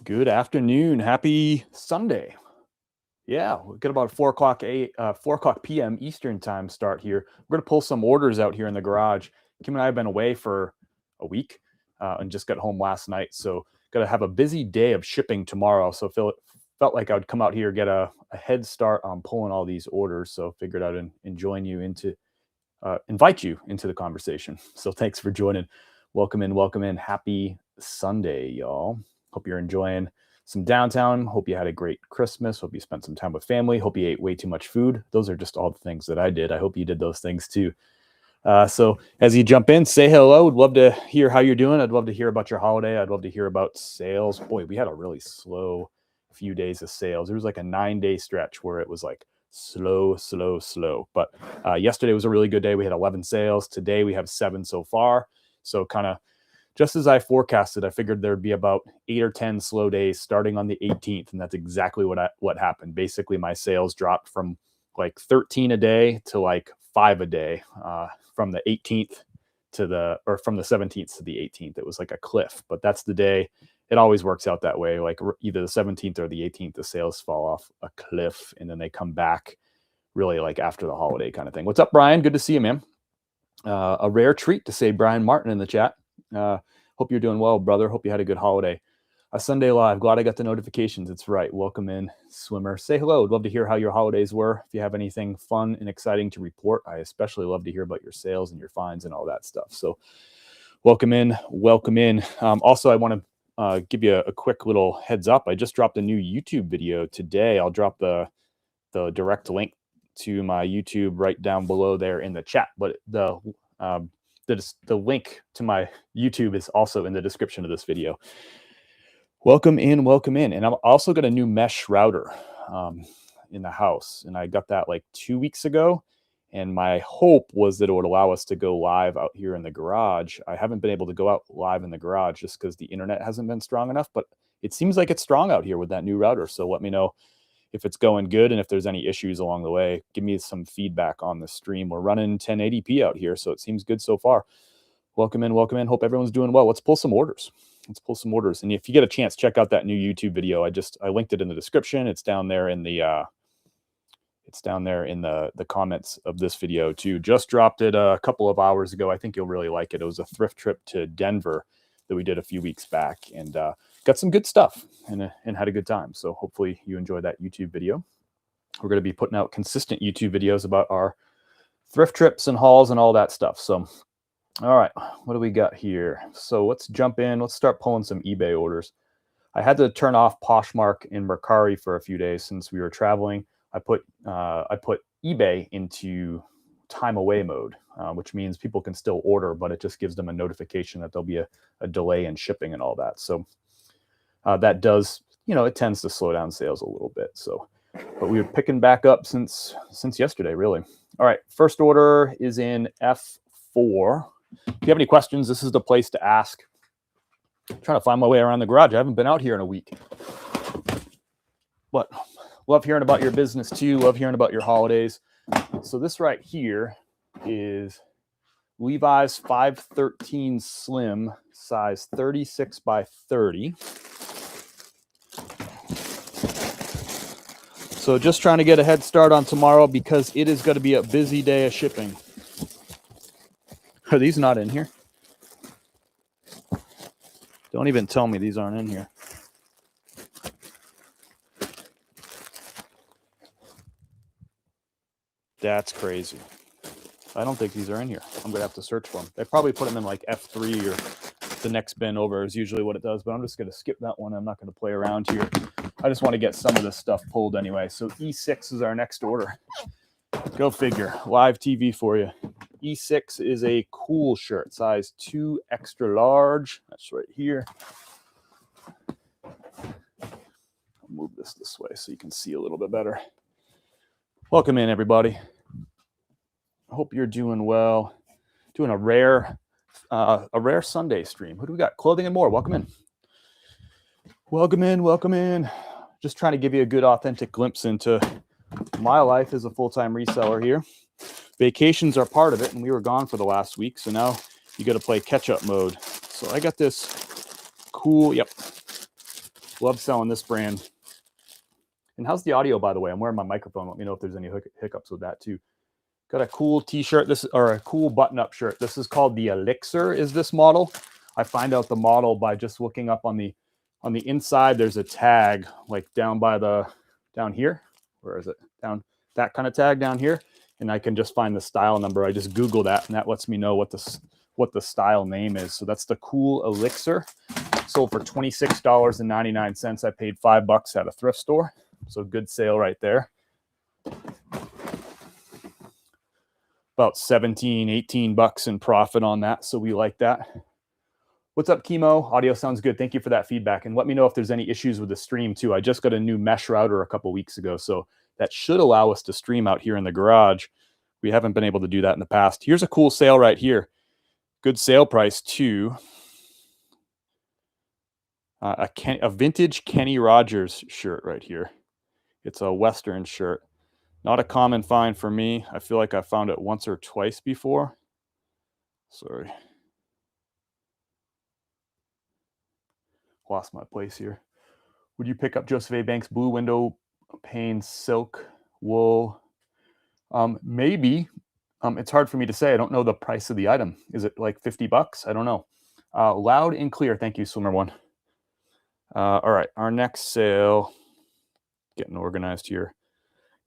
Good afternoon. Happy Sunday. Yeah, we got about 4 o'clock p.m. Eastern time start here. We're gonna pull some orders out here in the garage. Kim and I have been away for a week and just got home last night, so gotta have a busy day of shipping tomorrow. So felt like I would come out here, get a head start on pulling all these orders. So figured I'd invite you into the conversation. So thanks for joining. Welcome in, welcome in. Happy Sunday, y'all. Hope you're enjoying some downtown. Hope you had a great Christmas. Hope you spent some time with family. Hope you ate way too much food. Those are just all the things that I did. I hope you did those things too. So as you jump in, say hello. Would love to hear how you're doing. I'd love to hear about your holiday. I'd love to hear about sales. Boy, we had a really slow few days of sales. There was like a 9-day stretch where it was like slow. But yesterday was a really good day. We had 11 sales. Today we have 7 so far. So kind of just as I forecasted, I figured there'd be about 8 or 10 slow days starting on the 18th. And that's exactly what happened. Basically, my sales dropped from like 13 a day to like 5 a day from the 18th from the 17th to the 18th. It was like a cliff, but that's the day. It always works out that way. Like either the 17th or the 18th, the sales fall off a cliff and then they come back really like after the holiday kind of thing. What's up, Brian? Good to see you, man. A rare treat to say Brian Martin in the chat. Hope you're doing well, brother. Hope you had a good holiday. A Sunday live. Glad I got the notifications. It's right. Welcome in, swimmer. Say hello. I'd love to hear how your holidays were. If you have anything fun and exciting to report, I especially love to hear about your sales and your finds and all that stuff. So welcome in. Welcome in. Also, I want to give you a quick little heads up. I just dropped a new YouTube video today. I'll drop the direct link to my YouTube right down below there in the chat. But the link to my YouTube is also in the description of this video. Welcome in, welcome in. And I've also got a new mesh router in the house. And I got that like 2 weeks ago. And my hope was that it would allow us to go live out here in the garage. I haven't been able to go out live in the garage just because the internet hasn't been strong enough. But it seems like it's strong out here with that new router. So let me know if it's going good and if there's any issues along the way. Give me some feedback on the stream. We're running 1080p out here, so it seems good so far. Welcome in, welcome in. Hope everyone's doing well. Let's pull some orders. And if you get a chance, check out that new YouTube video. I linked it in the description. It's down there in the comments of this video too. Just dropped it a couple of hours ago. I think you'll really like it. It was a thrift trip to Denver that we did a few weeks back, and got some good stuff and had a good time. So hopefully you enjoyed that YouTube video. We're going to be putting out consistent YouTube videos about our thrift trips and hauls and all that stuff. So, all right, what do we got here? So let's jump in. Let's start pulling some eBay orders. I had to turn off Poshmark and Mercari for a few days since we were traveling. I put eBay into time away mode, which means people can still order, but it just gives them a notification that there'll be a delay in shipping and all that. So that does, it tends to slow down sales a little bit. So, but we were picking back up since yesterday, really. All right, first order is in F4. If you have any questions, this is the place to ask. I'm trying to find my way around the garage. I haven't been out here in a week. But love hearing about your business too. Love hearing about your holidays. So this right here is Levi's 513 Slim, size 36 by 30. So just trying to get a head start on tomorrow because it is going to be a busy day of shipping. Are these not in here? Don't even tell me these aren't in here. That's crazy. I don't think these are in here. I'm going to have to search for them. They probably put them in like F3 or the next bin over is usually what it does, but I'm just going to skip that one. I'm not going to play around here. I just want to get some of this stuff pulled anyway. So E6 is our next order. Go figure. Live TV for you. E6 is a cool shirt, size 2 extra large. That's right here. I'll move this way so you can see a little bit better. Welcome in, everybody. I hope you're doing well. Doing a rare Sunday stream. Who do we got? Clothing and more. Welcome in. Welcome in. Welcome in. Just trying to give you a good, authentic glimpse into my life as a full-time reseller here. Vacations are part of it, and we were gone for the last week, so now you got to play catch-up mode. So I got this cool, Love selling this brand. And how's the audio, by the way? I'm wearing my microphone. Let me know if there's any hiccups with that too. Got a cool t-shirt, or a cool button-up shirt. This is called the Elixir, is this model. I find out the model by just looking up on the inside. There's a tag like down here. Where is it? Down that kind of tag down here. And I can just find the style number. I just Google that, and that lets me know what the style name is. So that's the cool Elixir. Sold for $26.99. I paid $5 at a thrift store. So good sale right there. About 17, 18 bucks in profit on that. So we like that. What's up, Chemo? Audio sounds good. Thank you for that feedback. And let me know if there's any issues with the stream too. I just got a new mesh router a couple weeks ago. So that should allow us to stream out here in the garage. We haven't been able to do that in the past. Here's a cool sale right here. Good sale price too. A vintage Kenny Rogers shirt right here. It's a Western shirt. Not a common find for me. I feel like I found it once or twice before. Sorry. Lost my place here. Would you pick up Joseph A. Banks blue window pane silk wool? Maybe. It's hard for me to say. I don't know the price of the item. Is it like 50 bucks? I don't know. Loud and clear. Thank you, Swimmer One. All right. Our next sale, getting organized here,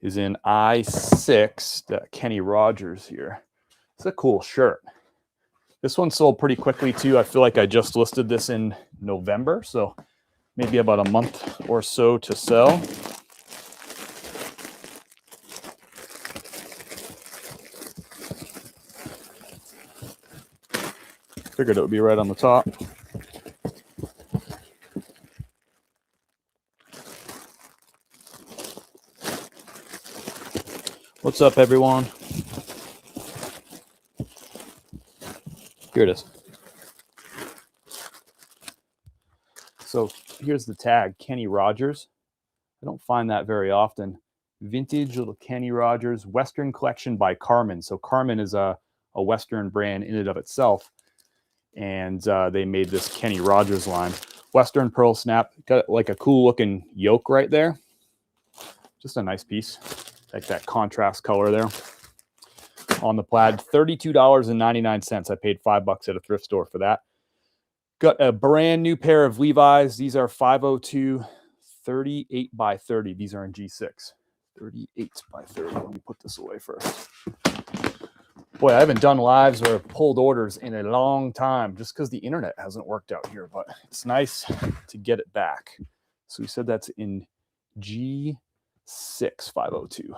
is in I6, the Kenny Rogers here. It's a cool shirt. This one sold pretty quickly too. I feel like I just listed this in November, so maybe about a month or so to sell. Figured it would be right on the top. What's up, everyone? Here it is. So here's the tag, Kenny Rogers. I don't find that very often. Vintage little Kenny Rogers, Western collection by Carmen. So Carmen is a Western brand in and of itself. And they made this Kenny Rogers line. Western pearl snap, got like a cool looking yoke right there. Just a nice piece. Like that contrast color there on the plaid. $32.99. I paid $5 at a thrift store for that. Got a brand new pair of Levi's. These are 502 38 by 30. These are in G6. 38 by 30. Let me put this away first. Boy, I haven't done lives or pulled orders in a long time just because the internet hasn't worked out here, but it's nice to get it back. So we said that's in G6 502.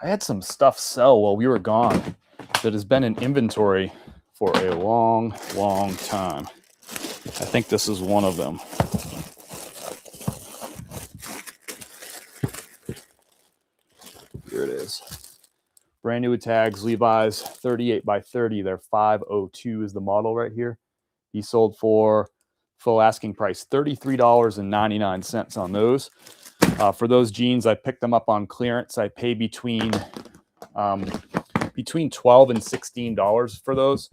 I had some stuff sell while we were gone that has been in inventory for a long, long time. I think this is one of them. Here it is. Brand new tags, Levi's 38 by 30. They're 502 is the model right here. He sold for full asking price, $33.99 on those. For those jeans, I picked them up on clearance. I pay between $12 and $16 for those.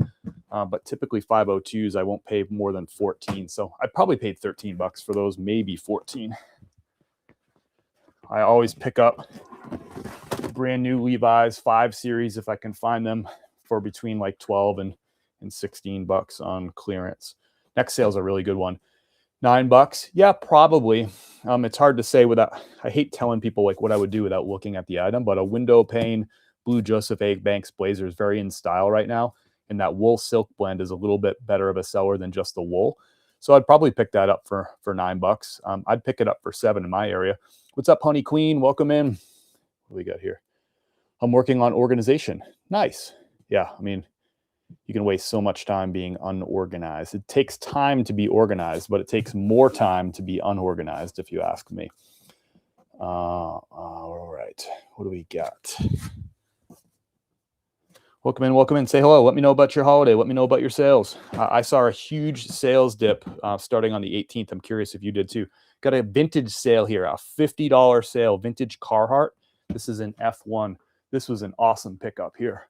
But typically 502s, I won't pay more than 14. So I probably paid 13 bucks for those, maybe 14. I always pick up brand new Levi's 5 series if I can find them for between like 12 and 16 bucks on clearance. Next sale is a really good one. $9. Yeah, probably. It's hard to say without, I hate telling people like what I would do without looking at the item, but a window pane blue Joseph A. Banks blazer is very in style right now. And that wool silk blend is a little bit better of a seller than just the wool. So I'd probably pick that up for $9. I'd pick it up for $7 in my area. What's up, Honey Queen? Welcome in. What do we got here? I'm working on organization. Nice. Yeah, I mean, you can waste so much time being unorganized. It takes time to be organized, but it takes more time to be unorganized, if you ask me. All right. What do we got? Welcome in. Say hello. Let me know about your holiday. Let me know about your sales. I saw a huge sales dip starting on the 18th. I'm curious if you did too. Got a vintage sale here, a $50 sale, vintage Carhartt. This is an F1. This was an awesome pickup here.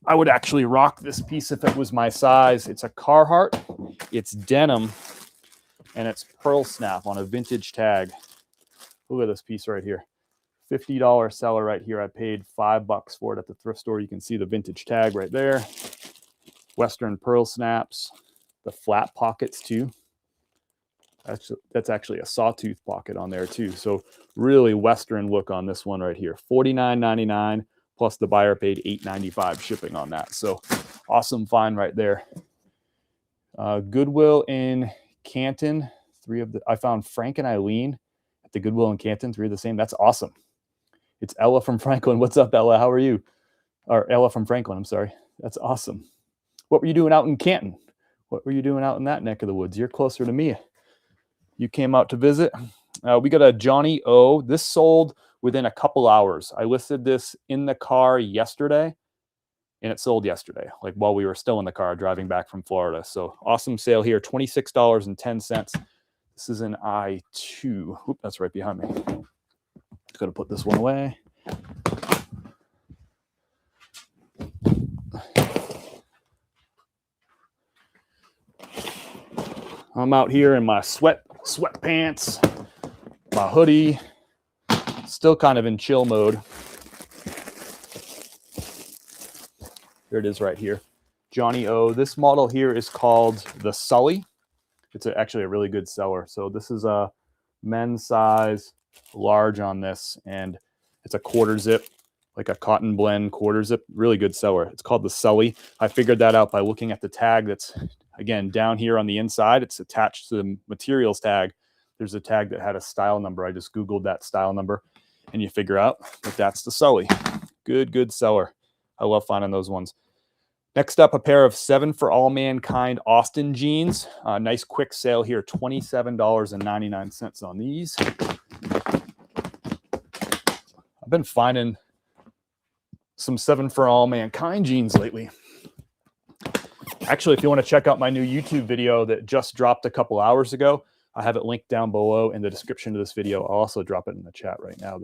I would actually rock this piece if it was my size. It's a Carhartt. It's denim, and it's pearl snap on a vintage tag. Look at this piece right here. $50 seller right here. I paid $5 for it at the thrift store. You can see the vintage tag right there. Western pearl snaps. The flat pockets too. That's actually a sawtooth pocket on there too. So really Western look on this one right here. $49.99 plus the buyer paid $8.95 shipping on that. So awesome find right there. Goodwill in Canton. I found Frank and Eileen at the Goodwill in Canton. 3 of the same. That's awesome. It's Ella from Franklin. What's up, Ella? How are you? Or Ella from Franklin, I'm sorry. That's awesome. What were you doing out in Canton? What were you doing out in that neck of the woods? You're closer to me. You came out to visit. We got a Johnny O. This sold within a couple hours. I listed this in the car yesterday, and it sold yesterday, like while we were still in the car driving back from Florida. So awesome sale here, $26.10. This is an I2. Oop, that's right behind me. Just got to put this one away. I'm out here in my sweatpants, my hoodie, still kind of in chill mode. Here it is right here. Johnny O. This model here is called the Sully. It's actually a really good seller. So this is a men's size, large on this, and it's a quarter zip, like a cotton blend quarter zip. Really good seller. It's called the Sully. I figured that out by looking at the tag that's, again, down here on the inside. It's attached to the materials tag. There's a tag that had a style number. I just Googled that style number, and you figure out that that's the Sully. Good seller. I love finding those ones. Next up, a pair of 7 for All Mankind Austin jeans. Nice quick sale here, $27.99 on these. I've been finding some 7 for All Mankind jeans lately. Actually, if you want to check out my new YouTube video that just dropped a couple hours ago, I have it linked down below in the description of this video. I'll also drop it in the chat right now,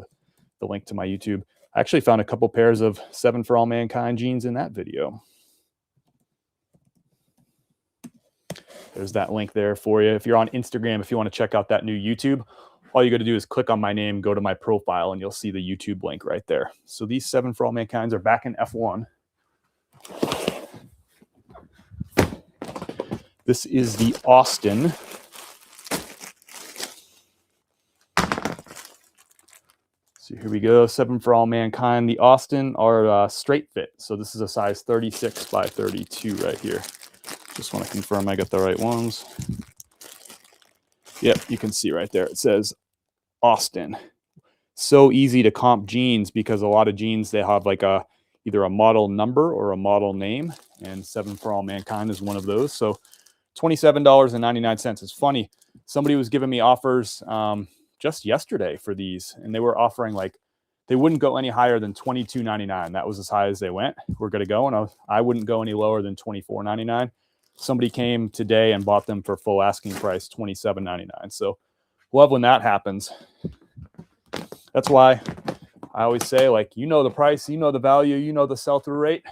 the link to my YouTube. I actually found a couple pairs of 7 for All Mankind jeans in that video. There's that link there for you. If you're on Instagram, if you want to check out that new YouTube, all you got to do is click on my name, go to my profile, and you'll see the YouTube link right there. So these 7 for All Mankinds are back in F1. This is the Austin. So here we go, 7 for All Mankind. The Austin are straight fit. So this is a size 36 by 32 right here. Just want to confirm I got the right ones. Yep, you can see right there. It says Austin. So easy to comp jeans because a lot of jeans, they have like either a model number or a model name. And 7 for All Mankind is one of those. So $27.99. It's funny. Somebody was giving me offers just yesterday for these. And they were offering like, they wouldn't go any higher than $22.99. That was as high as they went. We're going to go. And I wouldn't go any lower than $24.99. Somebody came today and bought them for full asking price, $27.99. So love when that happens. That's why I always say, like, you know the price, you know the value, you know the sell-through rate.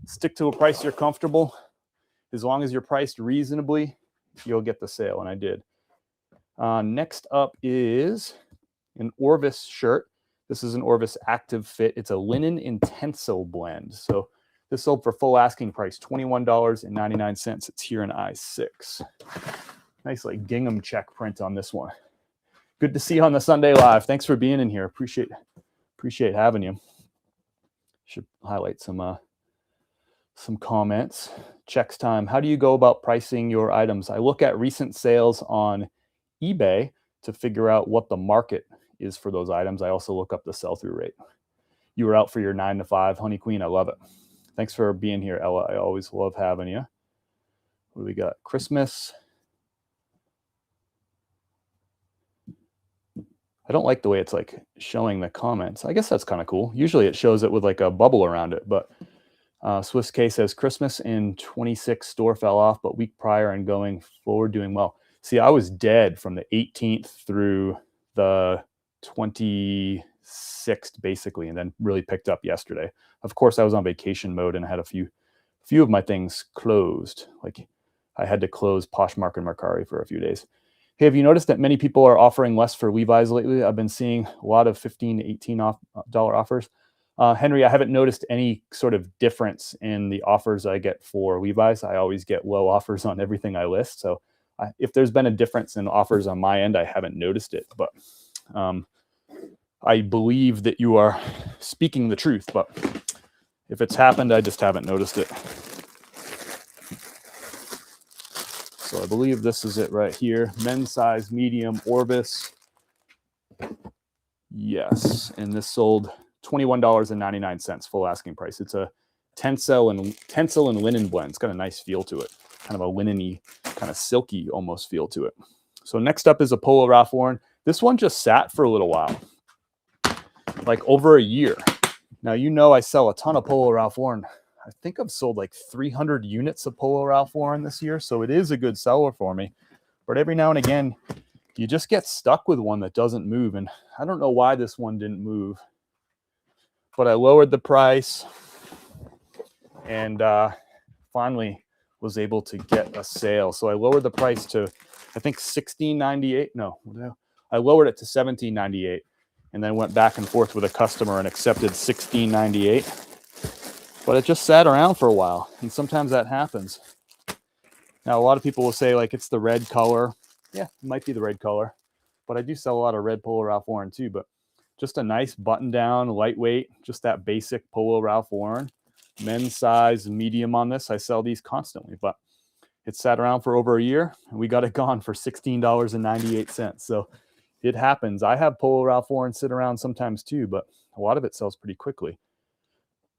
Stick to a price you're comfortable. As long as you're priced reasonably, you'll get the sale, and I did. Next up is an Orvis shirt. This is an Orvis Active Fit. It's a linen intenso blend. So this sold for full asking price, $21.99. It's here in I6. Nice like gingham check print on this one. Good to see you on the Sunday Live. Thanks for being in here. Appreciate having you. Should highlight some comments. Checks time. How do you go about pricing your items? I look at recent sales on eBay to figure out what the market is for those items. I also look up the sell-through rate. You were out for your 9 to 5, Honey Queen. I love it. Thanks for being here, Ella. I always love having you. What do we got? Christmas. I don't like the way it's like showing the comments. I guess that's kind of cool. Usually it shows it with like a bubble around it, but Swiss K says Christmas in 26 store fell off, but week prior and going forward doing well. See, I was dead from the 18th through the 27th. sixth basically, and then really picked up yesterday. Of course, I was on vacation mode and I had a few of my things closed. Like I had to close Poshmark and Mercari for a few days. Hey, have you noticed that many people are offering less for Levi's lately? I've been seeing a lot of $15 to $18 offers. Henry, I haven't noticed any sort of difference in the offers I get for Levi's. I always get low offers on everything I list. So if there's been a difference in offers on my end, I haven't noticed it. But I believe that you are speaking the truth. But if it's happened, I just haven't noticed it. So I believe this is it right here. Men's size, medium, Orvis. Yes, and this sold $21.99 full asking price. It's a tencel and linen blend. It's got a nice feel to it, kind of a linen-y, kind of silky almost feel to it. So next up is a Polo Ralph Lauren. This one just sat for a little while, like over a year. Now, you know I sell a ton of Polo Ralph Lauren. I think I've sold like 300 units of Polo Ralph Lauren this year, so it is a good seller for me. But every now and again, you just get stuck with one that doesn't move. And I don't know why this one didn't move, but I lowered the price and finally was able to get a sale. So I lowered the price to, I think, $16.98. No, I lowered it to $17.98 and then went back and forth with a customer and accepted $16.98. But it just sat around for a while, and sometimes that happens. Now, a lot of people will say, like, it's the red color. Yeah, it might be the red color, but I do sell a lot of red Polo Ralph Lauren too. But just a nice button-down, lightweight, just that basic Polo Ralph Lauren. Men's size, medium on this. I sell these constantly, but it sat around for over a year, and we got it gone for $16.98. So it happens. I have Polo Ralph Lauren sit around sometimes too, but a lot of it sells pretty quickly.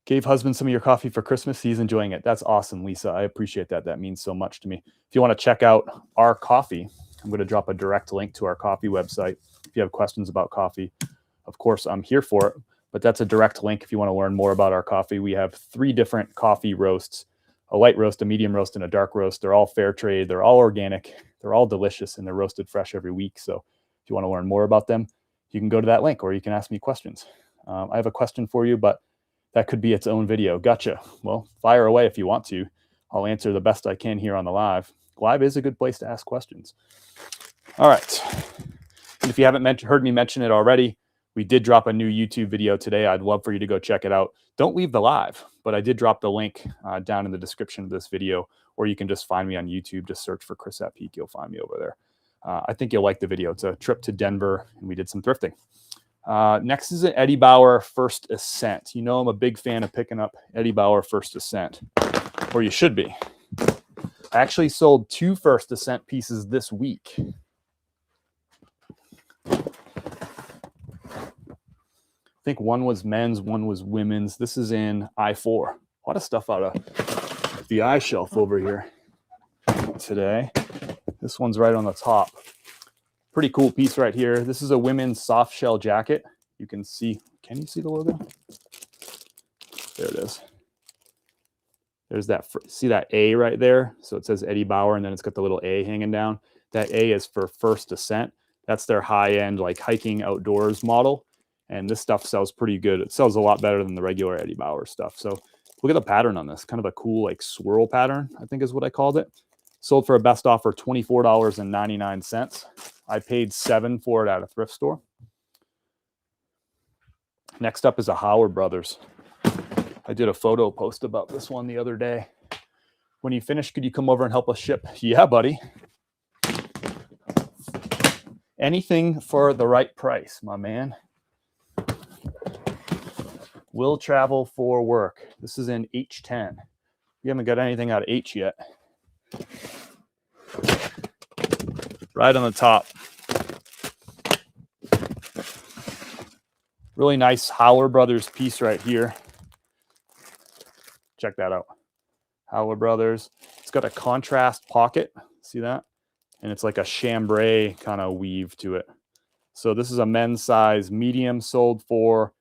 Gave husband some of your coffee for Christmas. He's enjoying it. That's awesome, Lisa. I appreciate that. That means so much to me. If you want to check out our coffee, I'm going to drop a direct link to our coffee website. If you have questions about coffee, of course, I'm here for it. But that's a direct link if you want to learn more about our coffee. We have 3 different coffee roasts, a light roast, a medium roast, and a dark roast. They're all fair trade. They're all organic. They're all delicious, and they're roasted fresh every week. So if you want to learn more about them, you can go to that link, or you can ask me questions. I have a question for you, but that could be its own video. Gotcha. Well, fire away if you want to. I'll answer the best I can here on the live. Live is a good place to ask questions. All right. And if you haven't heard me mention it already, we did drop a new YouTube video today. I'd love for you to go check it out. Don't leave the live, but I did drop the link down in the description of this video, or you can just find me on YouTube. Just search for Chris at Peak. You'll find me over there. I think you'll like the video. It's a trip to Denver, and we did some thrifting. Next is an Eddie Bauer First Ascent. You know I'm a big fan of picking up Eddie Bauer First Ascent, or you should be. I actually sold 2 First Ascent pieces this week. I think one was men's, one was women's. This is in I-4. A lot of stuff out of the iShelf over here today. This one's right on the top. Pretty cool piece right here. This is a women's soft shell jacket. You can see, can you see the logo? There it is. There's that, see that A right there? So it says Eddie Bauer, and then it's got the little A hanging down. That A is for First Ascent. That's their high-end, like, hiking outdoors model. And this stuff sells pretty good. It sells a lot better than the regular Eddie Bauer stuff. So look at the pattern on this. Kind of a cool, like, swirl pattern, I think is what I called it. Sold for a best offer $24.99. I paid $7 for it at a thrift store. Next up is a Howard Brothers. I did a photo post about this one the other day. When you finish, could you come over and help us ship? Yeah, buddy. Anything for the right price, my man. Will travel for work. This is in H10. We haven't got anything out of H yet. Right on the top. Really nice Howard Brothers piece right here. Check that out. Howard Brothers. It's got a contrast pocket. See that? And it's like a chambray kind of weave to it. So this is a men's size medium, sold for,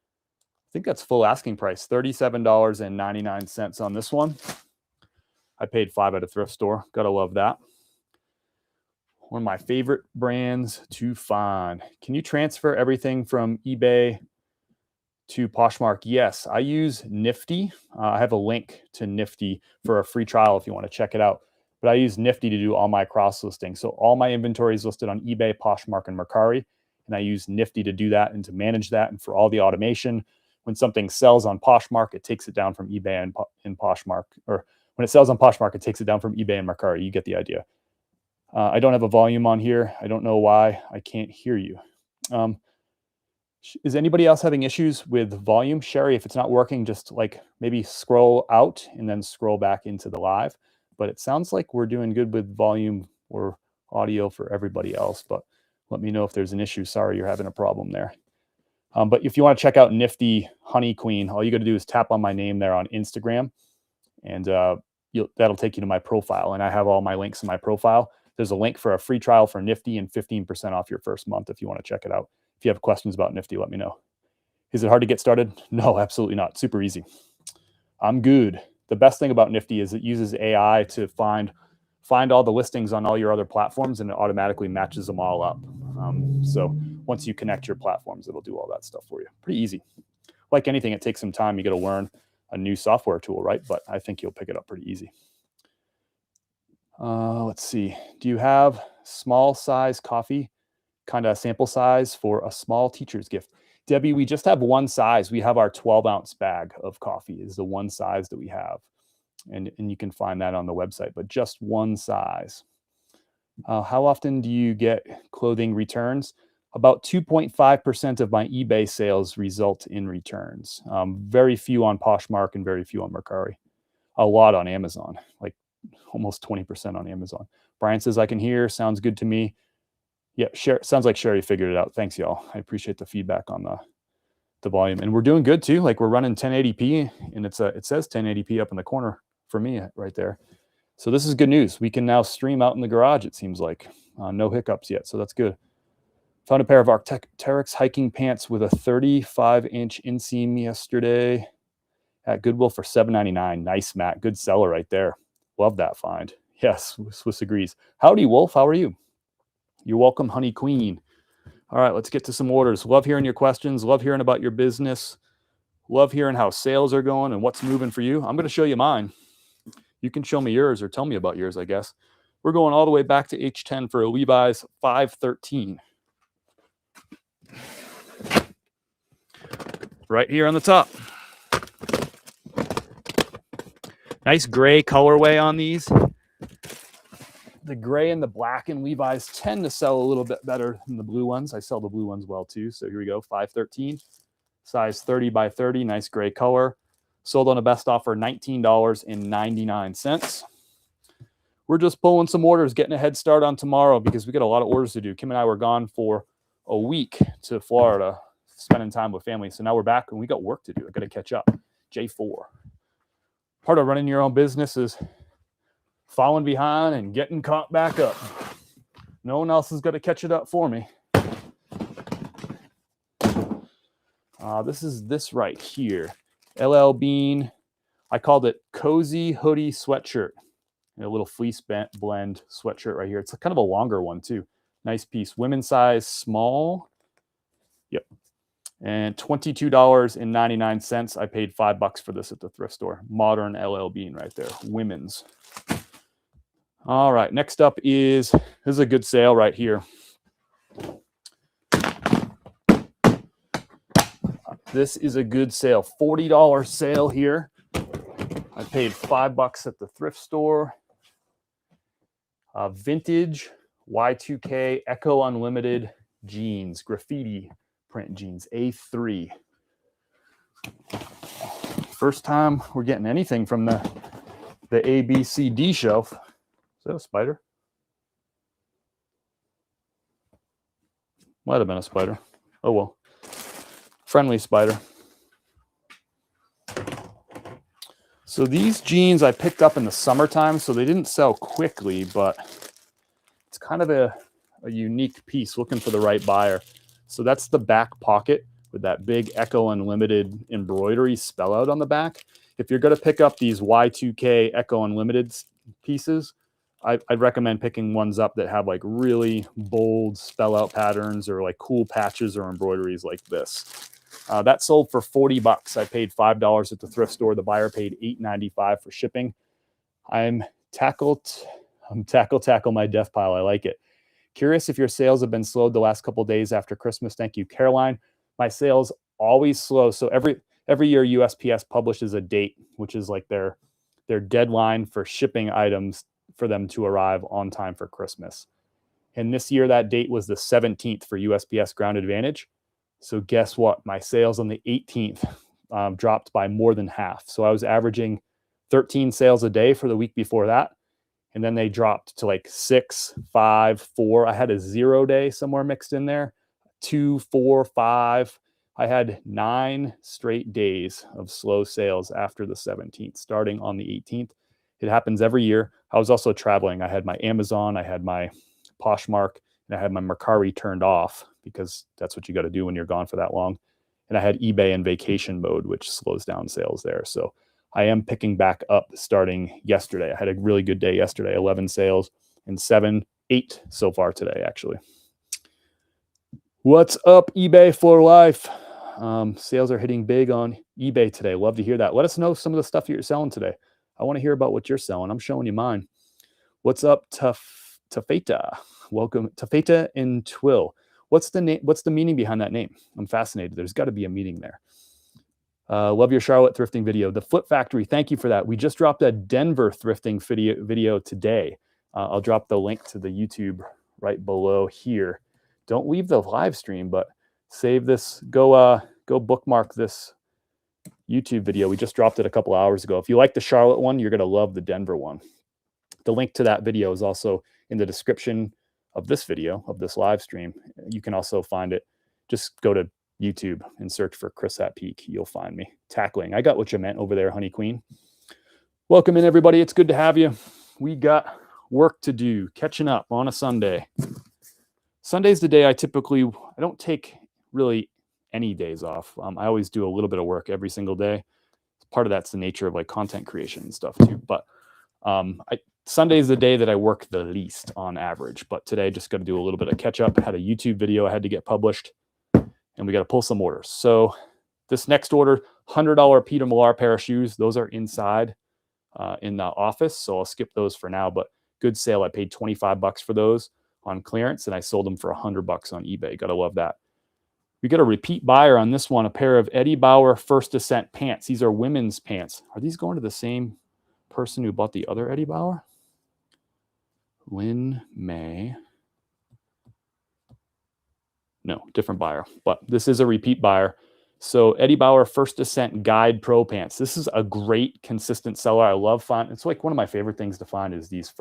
I think that's full asking price, $37.99 on this one. I paid $5 at a thrift store. Gotta love that. One of my favorite brands to find. Can you transfer everything from eBay to Poshmark. Yes, I use Nifty. I have a link to Nifty for a free trial if you want to check it out. But I use Nifty to do all my cross listing. So all my inventory is listed on eBay, Poshmark, and Mercari. And I use Nifty to do that and to manage that. And for all the automation, when something sells on Poshmark, it takes it down from eBay and Poshmark. Or when it sells on Poshmark, it takes it down from eBay and Mercari. You get the idea. I don't have a volume on here. I don't know why I can't hear you. Is anybody else having issues with volume? Sherry, if it's not working, just like maybe scroll out and then scroll back into the live. But it sounds like we're doing good with volume or audio for everybody else. But let me know if there's an issue. Sorry, you're having a problem there. But if you want to check out Nifty Honey Queen, all you got to do is tap on my name there on Instagram. And that'll take you to my profile. And I have all my links in my profile. There's a link for a free trial for Nifty and 15% off your first month if you want to check it out. If you have questions about Nifty, let me know. Is it hard to get started? No, absolutely not. Super easy. I'm good. The best thing about Nifty is it uses AI to find all the listings on all your other platforms, and it automatically matches them all up. So once you connect your platforms, it'll do all that stuff for you. Pretty easy. Like anything, it takes some time. You got to learn a new software tool, right? But I think you'll pick it up pretty easy. Let's see. Do you have small size coffee, kind of sample size for a small teacher's gift? Debbie, we just have one size. We have our 12-ounce bag of coffee is the one size that we have. And you can find that on the website, but just one size. How often do you get clothing returns? About 2.5% of my eBay sales result in returns. Very few on Poshmark and very few on Mercari. A lot on Amazon, like almost 20% on Amazon. Brian says, I can hear, sounds good to me. Yeah, sounds like Sherry figured it out. Thanks, y'all. I appreciate the feedback on the volume. And we're doing good too. Like we're running 1080p and it says 1080p up in the corner for me right there. So this is good news. We can now stream out in the garage, it seems like. No hiccups yet, so that's good. Found a pair of Arc'teryx hiking pants with a 35-inch inseam yesterday at Goodwill for $7.99. Nice, Matt. Good seller right there. Love that find. Yes, Swiss agrees. Howdy, Wolf. How are you? You're welcome, Honey Queen. All right, let's get to some orders. Love hearing your questions. Love hearing about your business. Love hearing how sales are going and what's moving for you. I'm going to show you mine. You can show me yours or tell me about yours, I guess. We're going all the way back to H10 for a Levi's 513. Right here on the top. Nice gray colorway on these. The gray and the black and Levi's tend to sell a little bit better than the blue ones. I sell the blue ones well too. So here we go, 513, size 30 by 30, nice gray color. Sold on a best offer, $19.99. We're just pulling some orders, getting a head start on tomorrow because we got a lot of orders to do. Kim and I were gone for a week to Florida, spending time with family. So now we're back and we got work to do. I got to catch up. J4. Part of running your own business is falling behind and getting caught back up. No one else is going to catch it up for me. This is this right here. LL Bean. I called it Cozy Hoodie Sweatshirt. A little fleece blend sweatshirt right here. It's kind of a longer one too. Nice piece. Women's size small. Yep. And $22.99. I paid $5 for this at the thrift store. Modern LL Bean right there. Women's. All right. Next up this is a good sale right here. This is a good sale. $40 sale here. I paid $5 at the thrift store. Vintage Y2K Echo Unlimited jeans, graffiti print jeans, A3. First time we're getting anything from the ABCD shelf. Is that a spider? Might have been a spider. Oh well. Friendly spider. So these jeans I picked up in the summertime, so they didn't sell quickly, but it's kind of a unique piece, looking for the right buyer. So that's the back pocket with that big Echo Unlimited embroidery spell out on the back. If you're going to pick up these Y2K Echo Unlimited pieces, I'd recommend picking ones up that have like really bold spell out patterns or like cool patches or embroideries like this. That sold for $40. I paid $5 at the thrift store. The buyer paid $8.95 for shipping. I'm tackle my death pile. I like it. Curious if your sales have been slowed the last couple of days after Christmas. Thank you, Caroline. My sales always slow. So every year USPS publishes a date, which is like their deadline for shipping items for them to arrive on time for Christmas. And this year that date was the 17th for USPS Ground Advantage. So guess what? My sales on the 18th dropped by more than half. So I was averaging 13 sales a day for the week before that. And then they dropped to like 6, 5, 4. I had a 0 day somewhere mixed in there. 2, 4, 5. I had 9 straight days of slow sales after the 17th, starting on the 18th. It happens every year. I was also traveling. I had my Amazon, I had my Poshmark, and I had my Mercari turned off because that's what you got to do when you're gone for that long. And I had eBay in vacation mode, which slows down sales there. So I am picking back up starting yesterday. I had a really good day yesterday, 11 sales and 8 so far today, actually. What's up, eBay for life? Sales are hitting big on eBay today. Love to hear that. Let us know some of the stuff you're selling today. I want to hear about what you're selling. I'm showing you mine. What's up, Tafeta? Welcome, Tafeta in Twill. What's the name? What's the meaning behind that name? I'm fascinated. There's got to be a meaning there. Love your Charlotte thrifting video. The Flip Factory, thank you for that. We just dropped a Denver thrifting video today. I'll drop the link to the YouTube right below here. Don't leave the live stream, but save this. Go bookmark this YouTube video. We just dropped it a couple hours ago. If you like the Charlotte one, you're going to love the Denver one. The link to that video is also in the description of this video, of this live stream. You can also find it. Just go to YouTube and search for Chris at Peak. You'll find me tackling. I got what you meant over there, Honey Queen. Welcome in, everybody. It's good to have you. We got work to do, catching up on a Sunday. Sunday's the day I don't take really any days off. I always do a little bit of work every single day. Part of that's the nature of like content creation and stuff too. But Sunday is the day that I work the least on average. But today, just got to do a little bit of catch up. Had a YouTube video I had to get published, and we got to pull some orders. So this next order, $100 Peter Millar pair of shoes. Those are inside in the office, so I'll skip those for now. But good sale. I paid $25 for those on clearance, and I sold them for $100 on eBay. Gotta love that. We got a repeat buyer on this one, a pair of Eddie Bauer First Ascent pants. These are women's pants. Are these going to the same person who bought the other Eddie Bauer? Lynn May. No, different buyer, but this is a repeat buyer. So Eddie Bauer First Ascent Guide Pro pants. This is a great consistent seller. I love finding. It's like one of my favorite things to find is these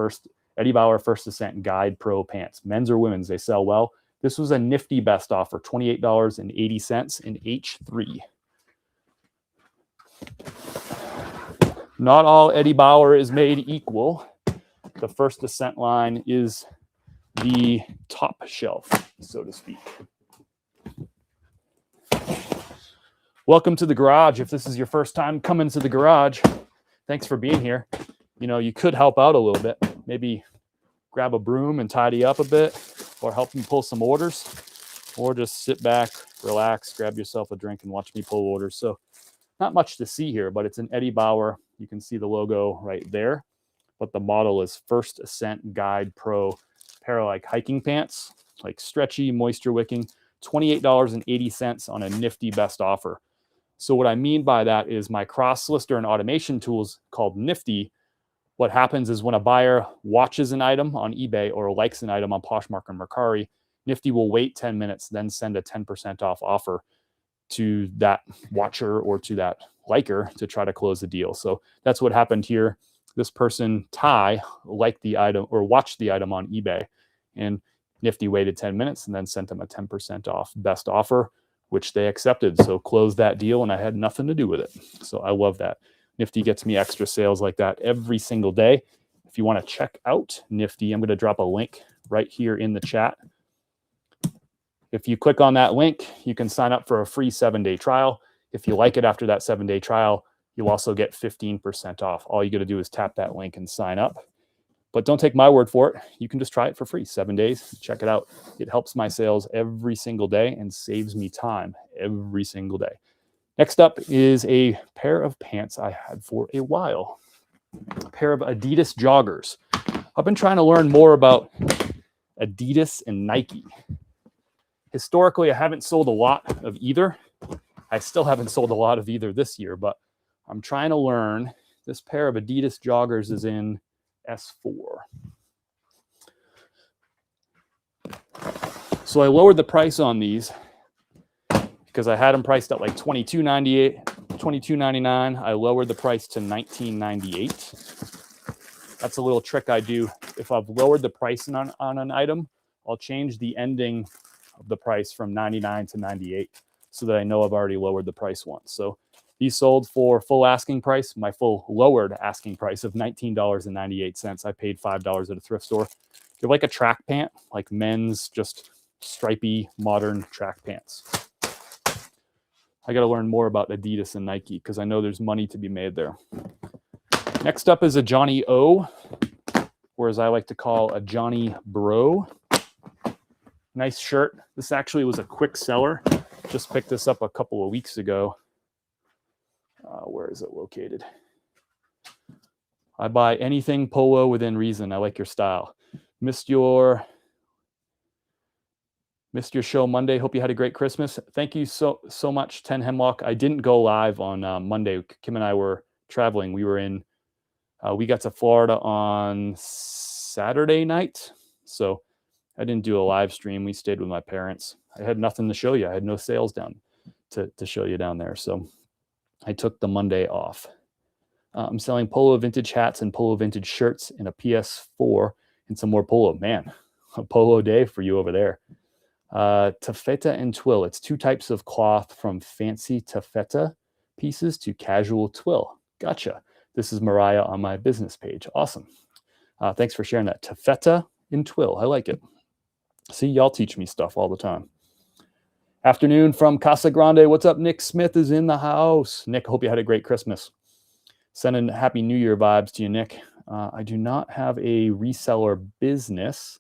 Eddie Bauer First Ascent Guide Pro pants. Men's or women's, they sell well. This was a nifty best offer, $28.80 in H3. Not all Eddie Bauer is made equal. The First Ascent line is the top shelf, so to speak. Welcome to the garage. If this is your first time coming to the garage, thanks for being here. You know, you could help out a little bit. Maybe grab a broom and tidy up a bit, or help me pull some orders, or just sit back, relax, grab yourself a drink and watch me pull orders. So not much to see here, but it's an Eddie Bauer. You can see the logo right there, but the model is First Ascent Guide Pro pair of like hiking pants, like stretchy, moisture wicking, $28.80 on a nifty best offer. So what I mean by that is my cross lister and automation tools called Nifty. What happens is when a buyer watches an item on eBay or likes an item on Poshmark or Mercari, Nifty will wait 10 minutes, then send a 10% off offer to that watcher or to that liker to try to close the deal. So that's what happened here. This person, Ty, liked the item or watched the item on eBay, and Nifty waited 10 minutes and then sent them a 10% off best offer, which they accepted. So closed that deal, and I had nothing to do with it. So I love that. Nifty gets me extra sales like that every single day. If you want to check out Nifty, I'm going to drop a link right here in the chat. If you click on that link, you can sign up for a free 7-day trial. If you like it after that 7-day trial, you'll also get 15% off. All you got to do is tap that link and sign up. But don't take my word for it. You can just try it for free, 7 days. Check it out. It helps my sales every single day and saves me time every single day. Next up is a pair of pants I had for a while. A pair of Adidas joggers. I've been trying to learn more about Adidas and Nike. Historically, I haven't sold a lot of either. I still haven't sold a lot of either this year, but I'm trying to learn. This pair of Adidas joggers is in S4. So I lowered the price on these because I had them priced at like $22.98, $22.99. I lowered the price to $19.98. That's a little trick I do. If I've lowered the price on an item, I'll change the ending of the price from 99 to 98 so that I know I've already lowered the price once. So these sold for full asking price, my full lowered asking price of $19.98. I paid $5 at a thrift store. They're like a track pant, like men's just stripy modern track pants. I got to learn more about Adidas and Nike because I know there's money to be made there. Next up is a Johnny O, or as I like to call a Johnny Bro. Nice shirt. This actually was a quick seller. Just picked this up a couple of weeks ago. Where is it located? I buy anything polo within reason. I like your style. Missed your show Monday. Hope you had a great Christmas. Thank you so much, 10 Hemlock. I didn't go live on Monday. Kim and I were traveling. We got to Florida on Saturday night. So I didn't do a live stream. We stayed with my parents. I had nothing to show you. I had no sales down to show you down there. So I took the Monday off. I'm selling polo vintage hats and polo vintage shirts in a PS4 and some more polo. Man, a polo day for you over there. Taffeta and twill. It's two types of cloth from fancy taffeta pieces to casual twill. Gotcha. This is Mariah on my business page. Awesome. Thanks for sharing that. Taffeta and twill. I like it. See, y'all teach me stuff all the time. Afternoon from Casa Grande. What's up? Nick Smith is in the house. Nick, hope you had a great Christmas. Sending Happy New Year vibes to you, Nick. I do not have a reseller business,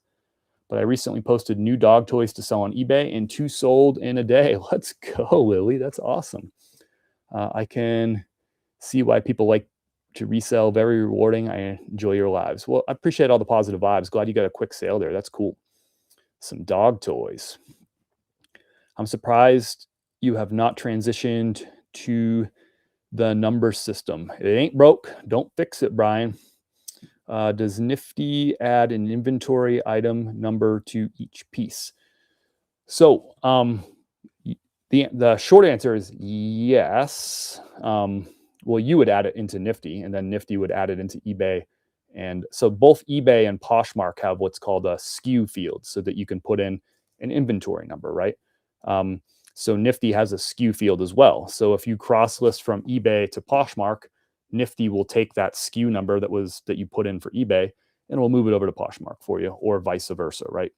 but I recently posted new dog toys to sell on eBay and 2 sold in a day. Let's go, Lily. That's awesome. I can see why people like to resell. Very rewarding. I enjoy your lives. Well, I appreciate all the positive vibes. Glad you got a quick sale there. That's cool. Some dog toys. I'm surprised you have not transitioned to the number system. It ain't broke. Don't fix it, Brian. Does Nifty add an inventory item number to each piece? So the short answer is yes. Well, you would add it into Nifty, and then Nifty would add it into eBay. And so both eBay and Poshmark have what's called a SKU field so that you can put in an inventory number, right? So Nifty has a SKU field as well. So if you cross list from eBay to Poshmark, Nifty will take that SKU number that you put in for eBay and will move it over to Poshmark for you, or vice versa, right?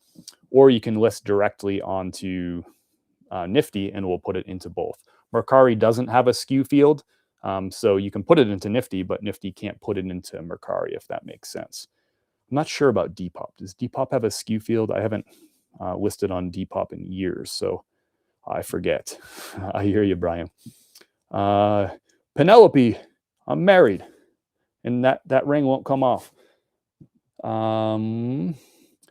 Or you can list directly onto Nifty and we'll put it into both. Mercari doesn't have a SKU field, so you can put it into Nifty, but Nifty can't put it into Mercari, if that makes sense. I'm not sure about Depop. Does Depop have a SKU field? I haven't listed on Depop in years, so I forget. I hear you, Brian. Penelope, I'm married, and that ring won't come off.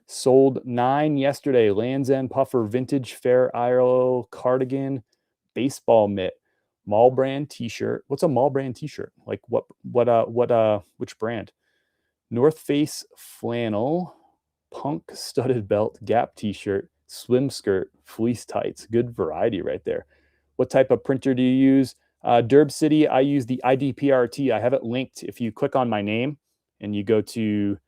Sold 9 yesterday. Land's End puffer, vintage Fair Isle cardigan, baseball mitt, Mall brand t-shirt. What's a Mall brand t-shirt? Like which brand? North Face flannel, punk studded belt, Gap t-shirt, swim skirt, fleece tights. Good variety right there. What type of printer do you use? Derb City, I use the IDPRT. I have it linked. If you click on my name and you go to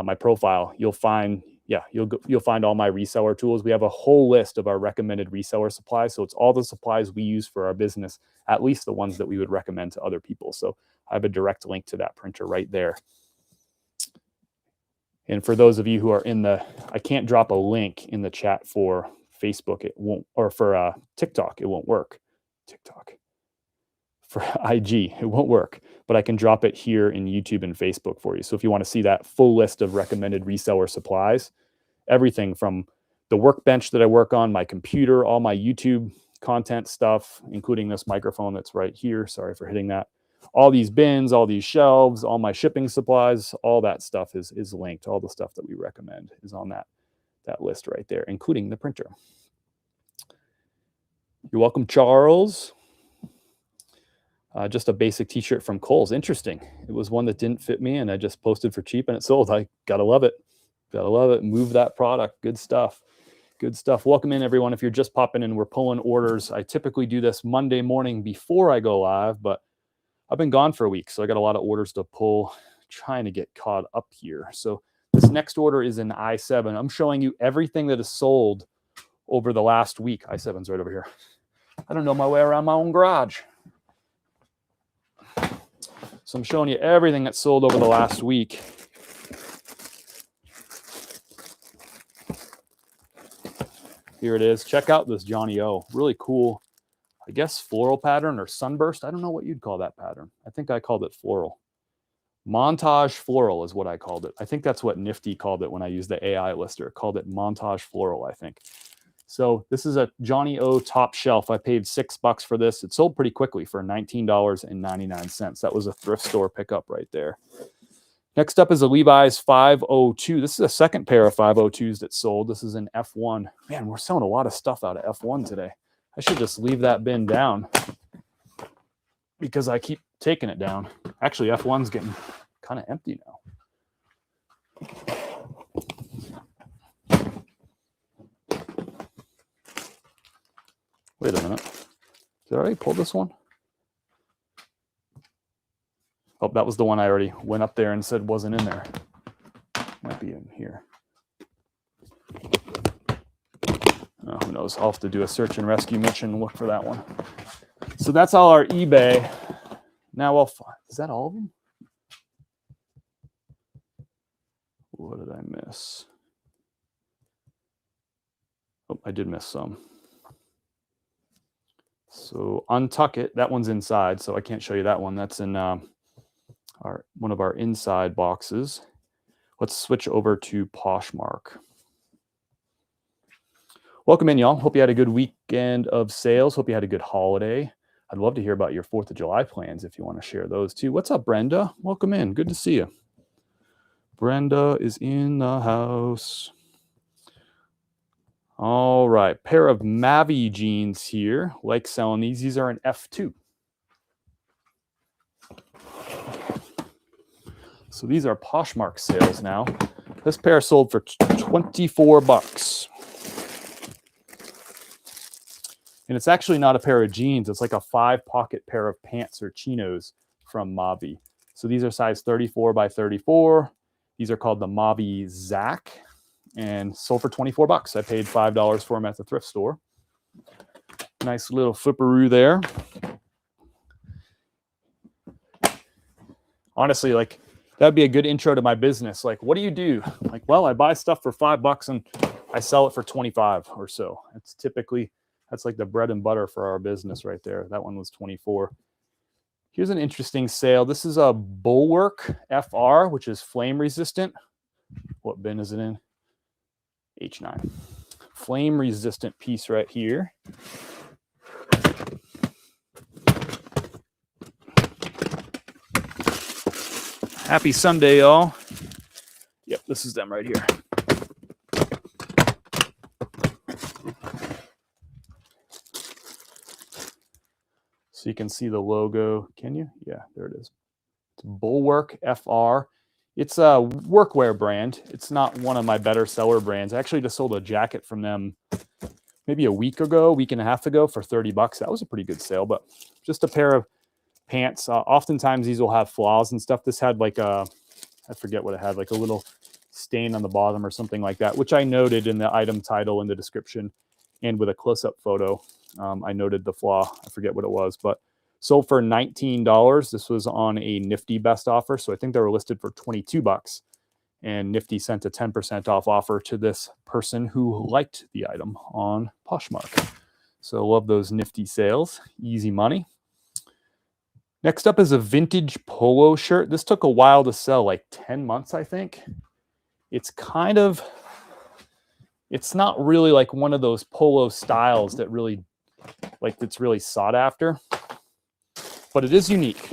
my profile, you'll find all my reseller tools. We have a whole list of our recommended reseller supplies. So it's all the supplies we use for our business, at least the ones that we would recommend to other people. So I have a direct link to that printer right there. And for those of you who are I can't drop a link in the chat for Facebook. It won't, or for TikTok, it won't work. TikTok. for IG. It won't work, but I can drop it here in YouTube and Facebook for you. So if you want to see that full list of recommended reseller supplies, everything from the workbench that I work on, my computer, all my YouTube content stuff, including this microphone that's right here. Sorry for hitting that. All these bins, all these shelves, all my shipping supplies, all that stuff is linked. All the stuff that we recommend is on that list right there, including the printer. You're welcome, Charles. Just a basic t-shirt from Kohl's. Interesting. It was one that didn't fit me and I just posted for cheap and it sold. I gotta love it. Gotta love it. Move that product. Good stuff. Good stuff. Welcome in, everyone. If you're just popping in, we're pulling orders. I typically do this Monday morning before I go live, but I've been gone for a week, so I got a lot of orders to pull, trying to get caught up here. So this next order is an i7. I'm showing you everything that is sold over the last week. i7's right over here. I don't know my way around my own garage. So I'm showing you everything that's sold over the last week. Here it is. Check out this Johnny O. Really cool, I guess, floral pattern or sunburst. I don't know what you'd call that pattern. I think I called it floral. Montage floral is what I called it. I think that's what Nifty called it when I used the AI lister. It called it montage floral, I think. So this is a Johnny O top shelf. I paid $6 for this. It sold pretty quickly for $19.99. That was a thrift store pickup right there. Next up is a Levi's 502. This is a second pair of 502s that sold. This is an F1. Man, we're selling a lot of stuff out of F1 today. I should just leave that bin down because I keep taking it down. Actually, F1's getting kind of empty now. Wait a minute. Did I already pull this one? Oh, that was the one I already went up there and said wasn't in there. Might be in here. Oh, who knows? I'll have to do a search and rescue mission and look for that one. So that's all our eBay. Now I'll find. Is that all of them? What did I miss? Oh, I did miss some. So untuck it. That one's inside, so I can't show you that one. That's in one of our inside boxes. Let's switch over to Poshmark. Welcome in, y'all. Hope you had a good weekend of sales. Hope you had a good holiday. I'd love to hear about your 4th of July plans if you want to share those too. What's up, Brenda? Welcome in. Good to see you. Brenda is in the house. All right. Pair of Mavi jeans here. Like selling these. These are an F2. So these are Poshmark sales now. This pair sold for $24. And it's actually not a pair of jeans. It's like a 5-pocket pair of pants or chinos from Mavi. So these are size 34 by 34. These are called the Mavi Zach and sold for $24. I paid $5 for them at the thrift store. Nice little flipperoo there. Honestly, like, that'd be a good intro to my business. Like, what do you do? Like, well, I buy stuff for $5 and I sell it for 25 or so. It's typically, that's like the bread and butter for our business right there. That one was 24. Here's an interesting sale. This is a Bulwark FR, which is flame resistant. What bin is it in? H9. Flame resistant piece right here. Happy Sunday, y'all. Yep, this is them right here. So you can see the logo. Can you? Yeah, there it is. It's Bulwark FR. It's a workwear brand. It's not one of my better seller brands. I actually just sold a jacket from them maybe a week and a half ago for $30. That was a pretty good sale, but just a pair of pants. Oftentimes these will have flaws and stuff. This had like a, I forget what it had, like a little stain on the bottom or something like that, which I noted in the item title in the description and with a close-up photo. I noted the flaw. I forget what it was, but sold for $19. This was on a Nifty best offer. So I think they were listed for $22 and Nifty sent a 10% off offer to this person who liked the item on Poshmark. So love those Nifty sales, easy money. Next up is a vintage polo shirt. This took a while to sell, like 10 months, I think. It's not really like one of those polo styles that really, like, that's really sought after, but it is unique.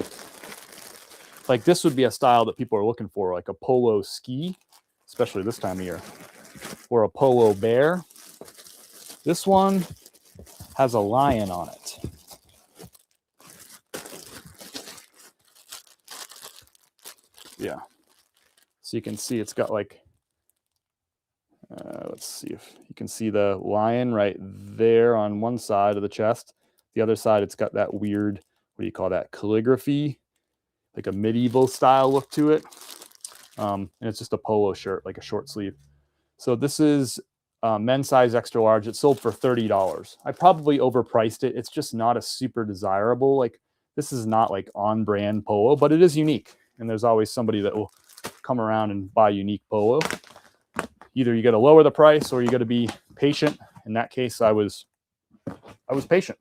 Like, this would be a style that people are looking for, like a polo ski, especially this time of year, or a polo bear. This one has a lion on it. Yeah. So you can see it's got like, let's see if you can see the lion right there on one side of the chest. The other side, it's got that weird, what do you call that, calligraphy, like a medieval style look to it. And it's just a polo shirt, like a short sleeve. So this is men's size extra large. It sold for $30. I probably overpriced it. It's just not a super desirable, like, this is not like on brand polo, but it is unique. And there's always somebody that will come around and buy unique polo. Either you got to lower the price or you got to be patient. In that case, I was patient.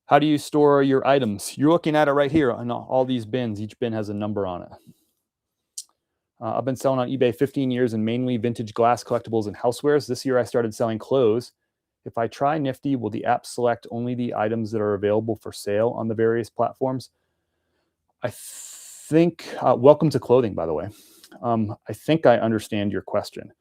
How do you store your items? You're looking at it right here on all these bins. Each bin has a number on it. I've been selling on eBay 15 years and mainly vintage glass collectibles and housewares. This year I started selling clothes. If I try Nifty, will the app select only the items that are available for sale on the various platforms? I think, welcome to clothing, by the way. I think I understand your question.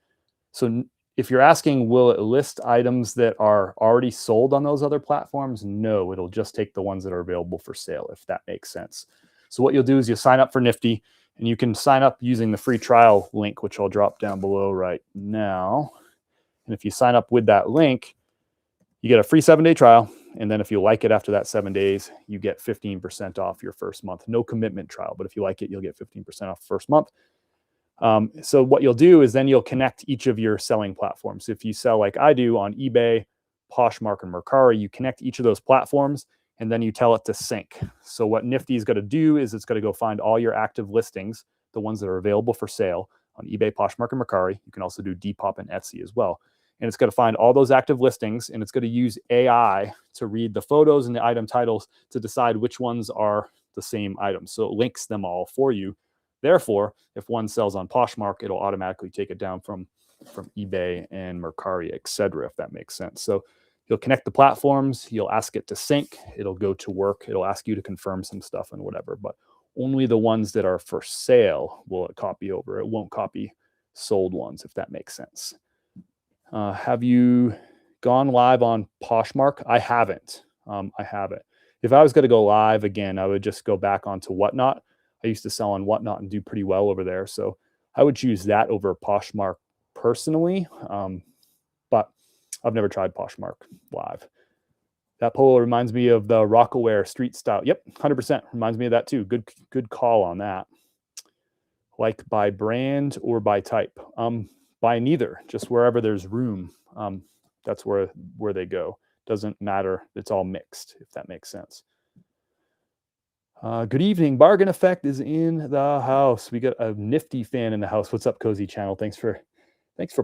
So if you're asking, will it list items that are already sold on those other platforms? No, it'll just take the ones that are available for sale, if that makes sense. So what you'll do is you'll sign up for Nifty, and you can sign up using the free trial link, which I'll drop down below right now. And if you sign up with that link, you get a free 7-day trial. And then if you like it after that 7 days, you get 15% off your first month. No commitment trial, but if you like it, you'll get 15% off first month. So what you'll do is then you'll connect each of your selling platforms. If you sell like I do on eBay, Poshmark, and Mercari, you connect each of those platforms and then you tell it to sync. So what Nifty is going to do is it's going to go find all your active listings, the ones that are available for sale on eBay, Poshmark, and Mercari. You can also do Depop and Etsy as well. And it's going to find all those active listings, and it's going to use AI to read the photos and the item titles to decide which ones are the same items. So it links them all for you. Therefore, if one sells on Poshmark, it'll automatically take it down from eBay and Mercari, etc., if that makes sense. So you'll connect the platforms, you'll ask it to sync, it'll go to work, it'll ask you to confirm some stuff and whatever, but only the ones that are for sale will it copy over. It won't copy sold ones, if that makes sense. Have you gone live on Poshmark? I haven't. I haven't. If I was going to go live again, I would just go back onto Whatnot. I used to sell on Whatnot and do pretty well over there. So I would choose that over Poshmark personally. But I've never tried Poshmark live. That polo reminds me of the Rockaware street style. Yep, 100% reminds me of that too. Good call on that. Like by brand or by type? By neither, just wherever there's room. That's where they go. Doesn't matter. It's all mixed, if that makes sense. Good evening. Bargain Effect is in the house. We got a Nifty fan in the house. What's up, Cozy Channel? Thanks for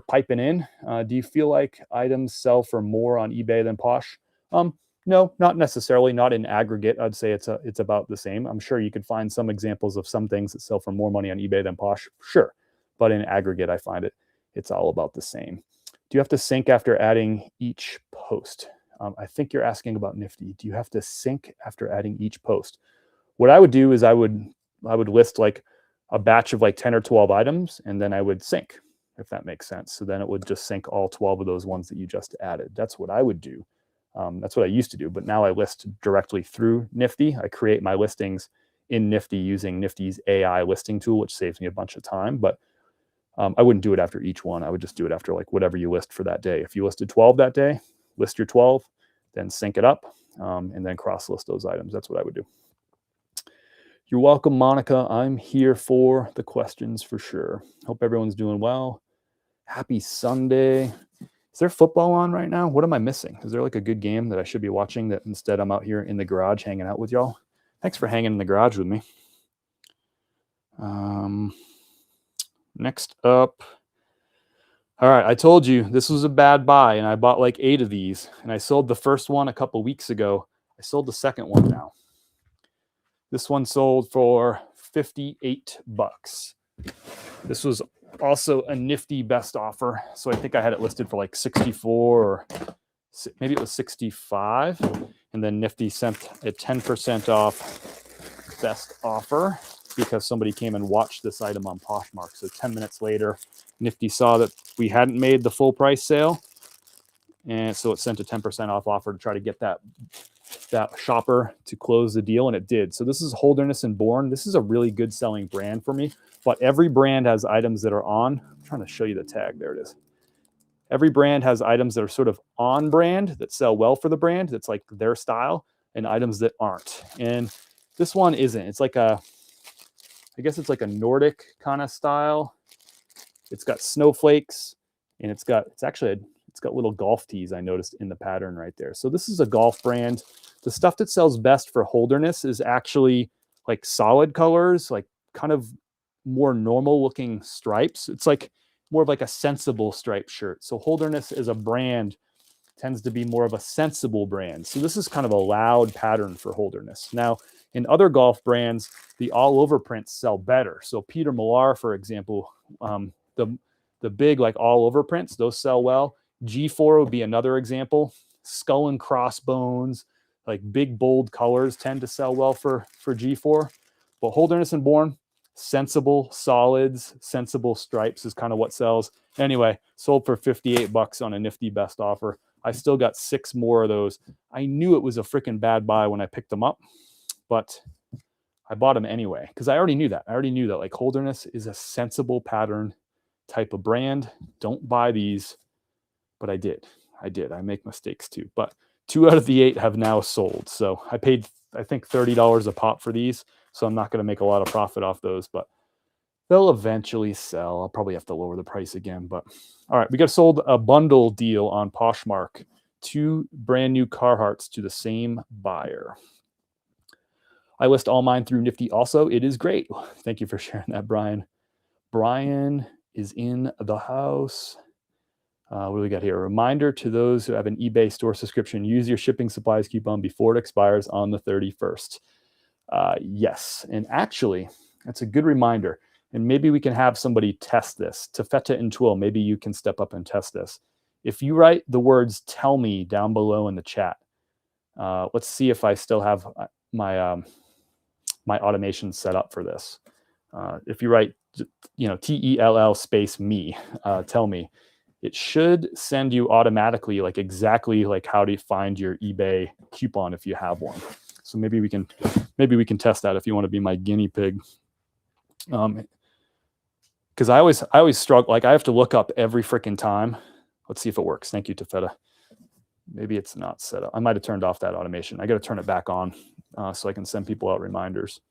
piping in. Do you feel like items sell for more on eBay than Posh? No, not necessarily. Not in aggregate. I'd say it's about the same. I'm sure you could find some examples of some things that sell for more money on eBay than Posh. Sure, but in aggregate, I find it's all about the same. Do you have to sync after adding each post? I think you're asking about Nifty. Do you have to sync after adding each post? What I would do is I would list like a batch of like 10 or 12 items, and then I would sync, if that makes sense. So then it would just sync all 12 of those ones that you just added. That's what I would do. That's what I used to do, but now I list directly through Nifty. I create my listings in Nifty using Nifty's AI listing tool, which saves me a bunch of time, but I wouldn't do it after each one. I would just do it after like whatever you list for that day. If you listed 12 that day, list your 12, then sync it up, and then cross-list those items. That's what I would do. You're welcome, Monica. I'm here for the questions for sure. Hope everyone's doing well. Happy Sunday. Is there football on right now? What am I missing? Is there like a good game that I should be watching that instead I'm out here in the garage hanging out with y'all? Thanks for hanging in the garage with me. Next up, All right, I told you this was a bad buy, and I bought like 8 of these, and I sold the first one a couple weeks ago. I sold the second one now. This one sold for 58 bucks. This was also a nifty best offer. So I think I had it listed for like 64 or maybe it was 65. And then Nifty sent a 10% off best offer because somebody came and watched this item on Poshmark. So 10 minutes later, Nifty saw that we hadn't made the full price sale. And so it sent a 10% off offer to try to get that shopper to close the deal, and it did. So this is Holderness and Bourne. This is a really good selling brand for me, but every brand has items that are on. I'm trying to show you the tag. There it is. Every brand has items that are sort of on brand that sell well for the brand. That's like their style, and items that aren't. And this one isn't. It's like I guess it's like a Nordic kind of style. It's got snowflakes, and it's got little golf tees I noticed in the pattern right there. So this is a golf brand. The stuff that sells best for Holderness is actually like solid colors, like kind of more normal looking stripes. It's like more of like a sensible striped shirt. So Holderness as a brand tends to be more of a sensible brand. So this is kind of a loud pattern for Holderness. Now, in other golf brands, the all over prints sell better. So Peter Millar, for example, the big like all over prints, those sell well. G4 would be another example. Skull and crossbones, like big bold colors tend to sell well for G4. But Holderness and Bourne, sensible solids, sensible stripes is kind of what sells. Anyway, sold for 58 bucks on a nifty best offer. I still got 6 more of those. I knew it was a freaking bad buy when I picked them up, but I bought them anyway because I already knew that. I already knew that like Holderness is a sensible pattern type of brand. Don't buy these. But I did. I make mistakes too. But 2 out of the 8 have now sold. So I paid, I think, $30 a pop for these. So I'm not going to make a lot of profit off those, but they'll eventually sell. I'll probably have to lower the price again. But all right, we got sold a bundle deal on Poshmark. 2 brand new Carhartts to the same buyer. I list all mine through Nifty also. It is great. Thank you for sharing that, Brian. Brian is in the house. What do we got here? A reminder to those who have an eBay store subscription, use your shipping supplies coupon before it expires on the 31st. Yes, and actually, that's a good reminder. And maybe we can have somebody test this. Tafeta and Twill, maybe you can step up and test this. If you write the words "tell me" down below in the chat, let's see if I still have my my automation set up for this. If you write, TELL space me, tell me. It should send you automatically like exactly like how to find your eBay coupon if you have one. So maybe we can test that if you want to be my guinea pig. Because I always struggle. Like I have to look up every freaking time. Let's see if it works. Thank you, Tafeta. Maybe it's not set up. I might have turned off that automation. I got to turn it back on so I can send people out reminders.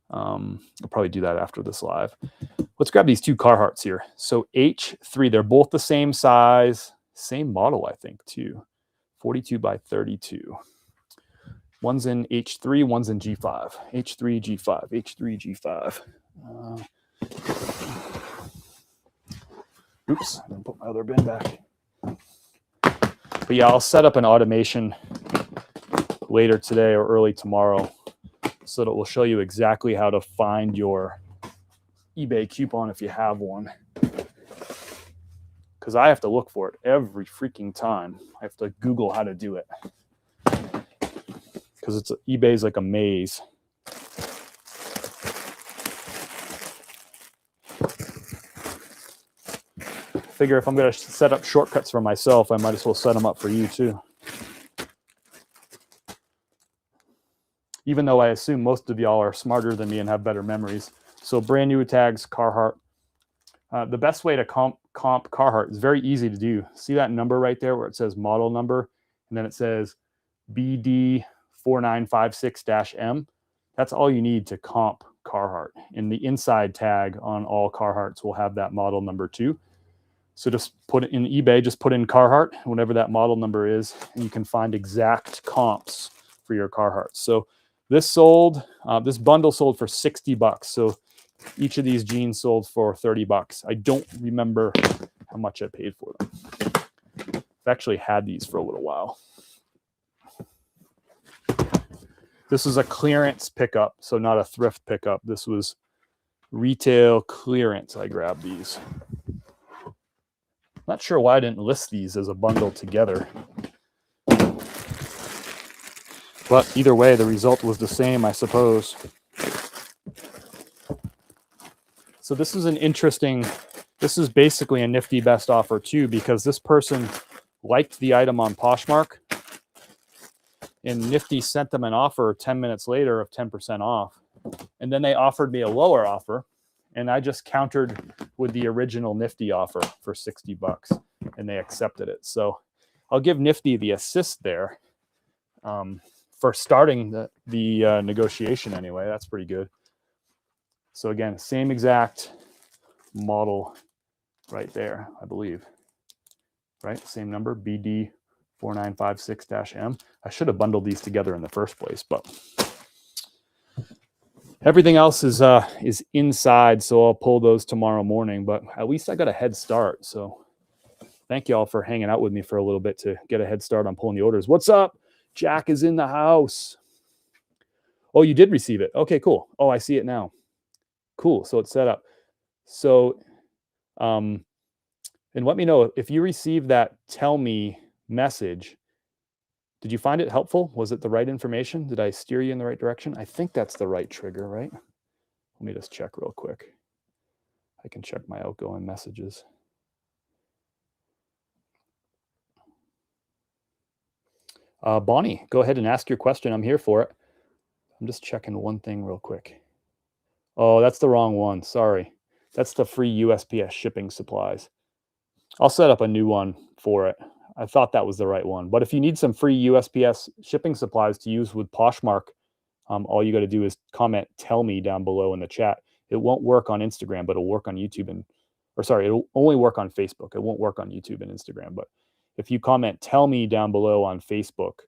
I'll probably do that after this live. Let's grab these 2 Carhartts here. So H3, they're both the same size, same model, I think, too. 42 by 32. One's in H3, one's in G5. H3, G5, H3, G5. Oops, I'm gonna put my other bin back. But yeah, I'll set up an automation later today or early tomorrow so that it will show you exactly how to find your eBay coupon if you have one. Because I have to look for it every freaking time. I have to Google how to do it. Because eBay's like a maze. Figure if I'm going to set up shortcuts for myself, I might as well set them up for you too. Even though I assume most of y'all are smarter than me and have better memories. So brand new tags, Carhartt. The best way to comp Carhartt is very easy to do. See that number right there where it says model number, and then it says BD4956-M. That's all you need to comp Carhartt. And the inside tag on all Carhartts will have that model number too. So just put it in eBay, just put in Carhartt, whatever that model number is, and you can find exact comps for your Carhartt. So this bundle sold for 60 bucks. So each of these jeans sold for 30 bucks. I don't remember how much I paid for them. I've actually had these for a little while. This was a clearance pickup, so not a thrift pickup. This was retail clearance. I grabbed these. Not sure why I didn't list these as a bundle together. But either way, the result was the same, I suppose. So this is this is basically a nifty best offer too, because this person liked the item on Poshmark, and Nifty sent them an offer 10 minutes later of 10% off. And then they offered me a lower offer, and I just countered with the original Nifty offer for $60, and they accepted it. So I'll give Nifty the assist there for starting the negotiation anyway. That's pretty good. So again, same exact model right there, I believe. Right, same number, BD4956-M. I should have bundled these together in the first place, but everything else is inside, so I'll pull those tomorrow morning. But at least I got a head start. So thank you all for hanging out with me for a little bit to get a head start on pulling the orders. What's up? Jack is in the house. Oh, you did receive it. Okay, cool. Oh, I see it now. Cool. So it's set up. So, and let me know if you received that tell me message. Did you find it helpful? Was it the right information? Did I steer you in the right direction? I think that's the right trigger, right? Let me just check real quick. I can check my outgoing messages. Bonnie, go ahead and ask your question. I'm here for it. I'm just checking one thing real quick. Oh, that's the wrong one. Sorry. That's the free USPS shipping supplies. I'll set up a new one for it. I thought that was the right one. But if you need some free USPS shipping supplies to use with Poshmark, all you got to do is comment "tell me" down below in the chat. It won't work on Instagram, but it'll work on YouTube it'll only work on Facebook. It won't work on YouTube and Instagram. But if you comment "tell me" down below on Facebook,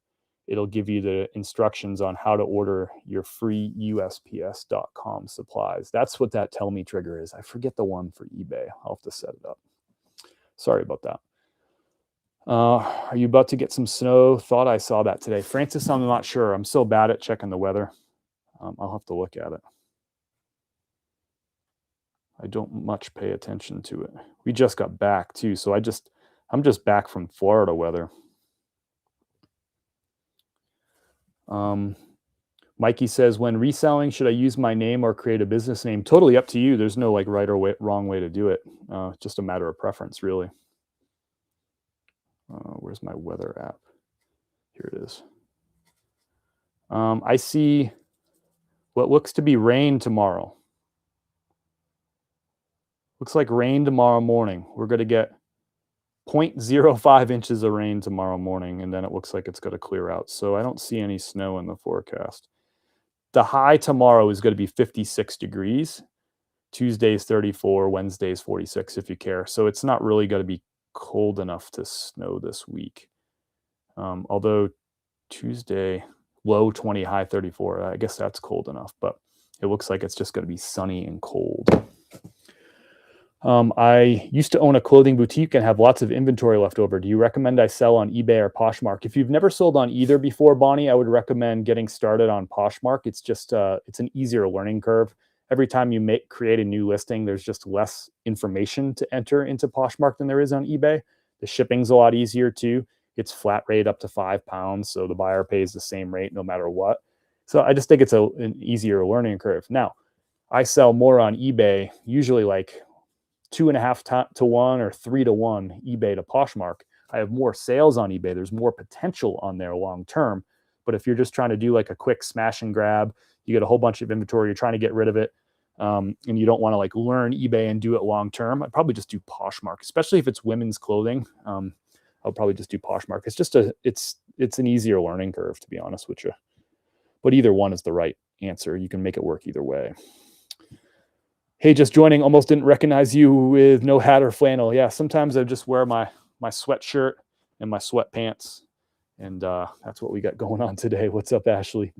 it'll give you the instructions on how to order your free USPS.com supplies. That's what that "tell me" trigger is. I forget the one for eBay. I'll have to set it up. Sorry about that. Are you about to get some snow? Thought I saw that today. Francis, I'm not sure. I'm so bad at checking the weather. I'll have to look at it. I don't much pay attention to it. We just got back too, so I'm just back from Florida weather. Mikey says, when reselling, should I use my name or create a business name? Totally up to you. There's no like right or wrong way to do it. Just a matter of preference, really. Where's my weather app? Here it is. I see what looks to be rain tomorrow. Looks like rain tomorrow morning. We're going to get 0.05 inches of rain tomorrow morning, and then it looks like it's going to clear out. So I don't see any snow in the forecast. The high tomorrow is going to be 56 degrees. Tuesday's 34, Wednesday's 46 if you care. So it's not really going to be cold enough to snow this week. Although Tuesday, low 20, high 34, I guess that's cold enough, but it looks like it's just going to be sunny and cold. I used to own a clothing boutique and have lots of inventory left over. Do you recommend I sell on eBay or Poshmark? If you've never sold on either before, Bonnie, I would recommend getting started on Poshmark. It's just it's an easier learning curve. Every time you create a new listing, there's just less information to enter into Poshmark than there is on eBay. The shipping's a lot easier too. It's flat rate up to £5, so the buyer pays the same rate no matter what. So I just think it's an easier learning curve. Now, I sell more on eBay, usually like 2.5 to 1 or 3 to 1 eBay to Poshmark. I have more sales on eBay. There's more potential on there long term. But if you're just trying to do like a quick smash and grab, you get a whole bunch of inventory, you're trying to get rid of it, and you don't want to like learn eBay and do it long term, I'd probably just do Poshmark, especially if it's women's clothing. I'll probably just do Poshmark. It's just it's an easier learning curve, to be honest with you. But either one is the right answer. You can make it work either way. Hey, just joining. Almost didn't recognize you with no hat or flannel. Yeah, sometimes I just wear my sweatshirt and my sweatpants, and that's what we got going on today. What's up, Ashley?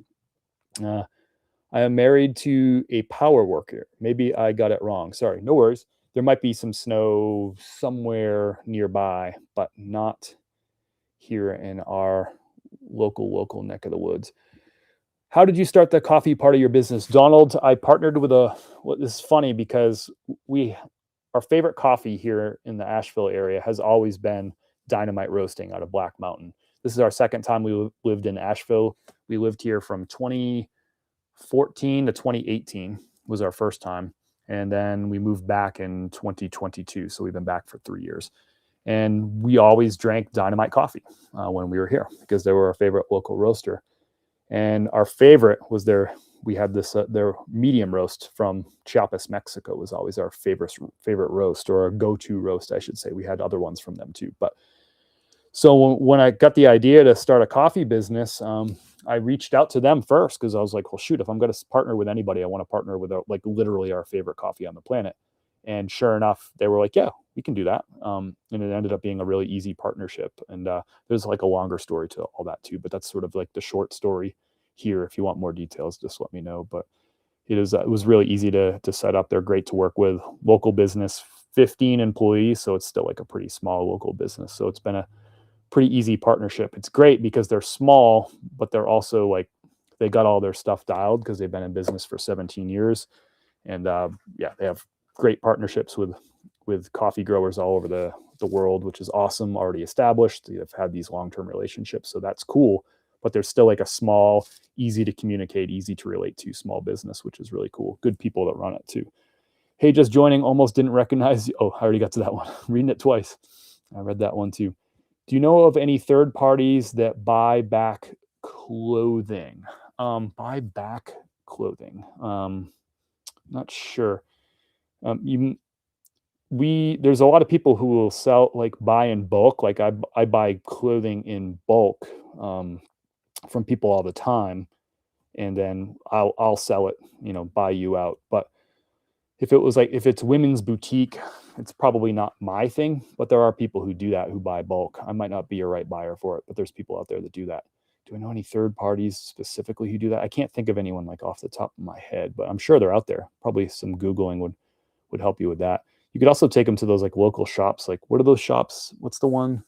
I am married to a power worker. Maybe I got it wrong. Sorry, no worries. There might be some snow somewhere nearby, but not here in our local neck of the woods. How did you start the coffee part of your business? Donald, I partnered with this is funny because our favorite coffee here in the Asheville area has always been Dynamite Roasting out of Black Mountain. This is our second time we lived in Asheville. We lived here from 2014 to 2018 was our first time. And then we moved back in 2022. So we've been back for 3 years. And we always drank Dynamite coffee when we were here because they were our favorite local roaster. And our favorite was their medium roast from Chiapas, Mexico was always our favorite roast, or a go-to roast, I should say. We had other ones from them too. But so when I got the idea to start a coffee business, I reached out to them first because I was like, well, shoot, if I'm going to partner with anybody, I want to partner with like literally our favorite coffee on the planet. And sure enough, they were like, yeah, we can do that. And it ended up being a really easy partnership. And there's like a longer story to all that too, but that's sort of like the short story here. If you want more details, just let me know. But it was really easy to set up. They're great to work with. Local business, 15 employees. So it's still like a pretty small local business. So it's been a pretty easy partnership. It's great because they're small, but they're also like, they got all their stuff dialed because they've been in business for 17 years. And they have great partnerships with coffee growers all over the world, which is awesome. Already established. They've had these long-term relationships. So that's cool. But there's still like a small, easy to communicate, easy to relate to small business, which is really cool. Good people that run it too. Hey, just joining, almost didn't recognize you. Oh, I already got to that one. Reading it twice. I read that one too. Do you know of any third parties that buy back clothing? Buy back clothing. Not sure. There's a lot of people who will buy in bulk. Like I buy clothing in bulk from people all the time, and then I'll sell it, buy you out. But if it's women's boutique, it's probably not my thing, but there are people who do that, who buy bulk. I might not be a right buyer for it, but there's people out there that do that. Do I know any third parties specifically who do that? I can't think of anyone like off the top of my head, but I'm sure they're out there. Probably some Googling would help you with that. You could also take them to those like local shops. Like, what are those shops? What's the one?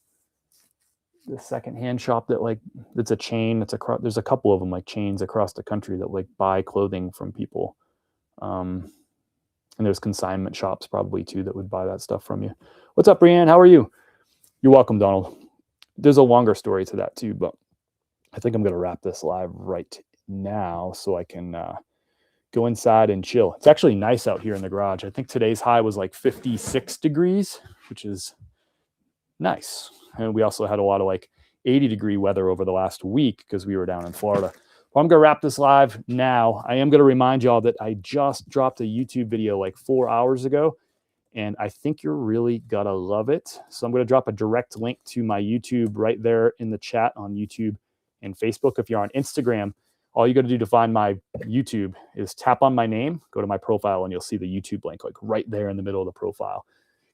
The secondhand shop that's a chain. There's a couple of them, like chains across the country that like buy clothing from people. And there's consignment shops probably too that would buy that stuff from you. What's up, Brianne? How are you? You're welcome, Donald. There's a longer story to that too, but I think I'm going to wrap this live right now so I can go inside and chill. It's actually nice out here in the garage. I think today's high was like 56 degrees, which is nice. And we also had a lot of like 80-degree weather over the last week because we were down in Florida. Well, I'm going to wrap this live now. I am going to remind y'all that I just dropped a YouTube video like 4 hours ago, and I think you're really going to love it. So I'm going to drop a direct link to my YouTube right there in the chat on YouTube and Facebook. If you're on Instagram, all you got to do to find my YouTube is tap on my name, go to my profile, and you'll see the YouTube link like right there in the middle of the profile.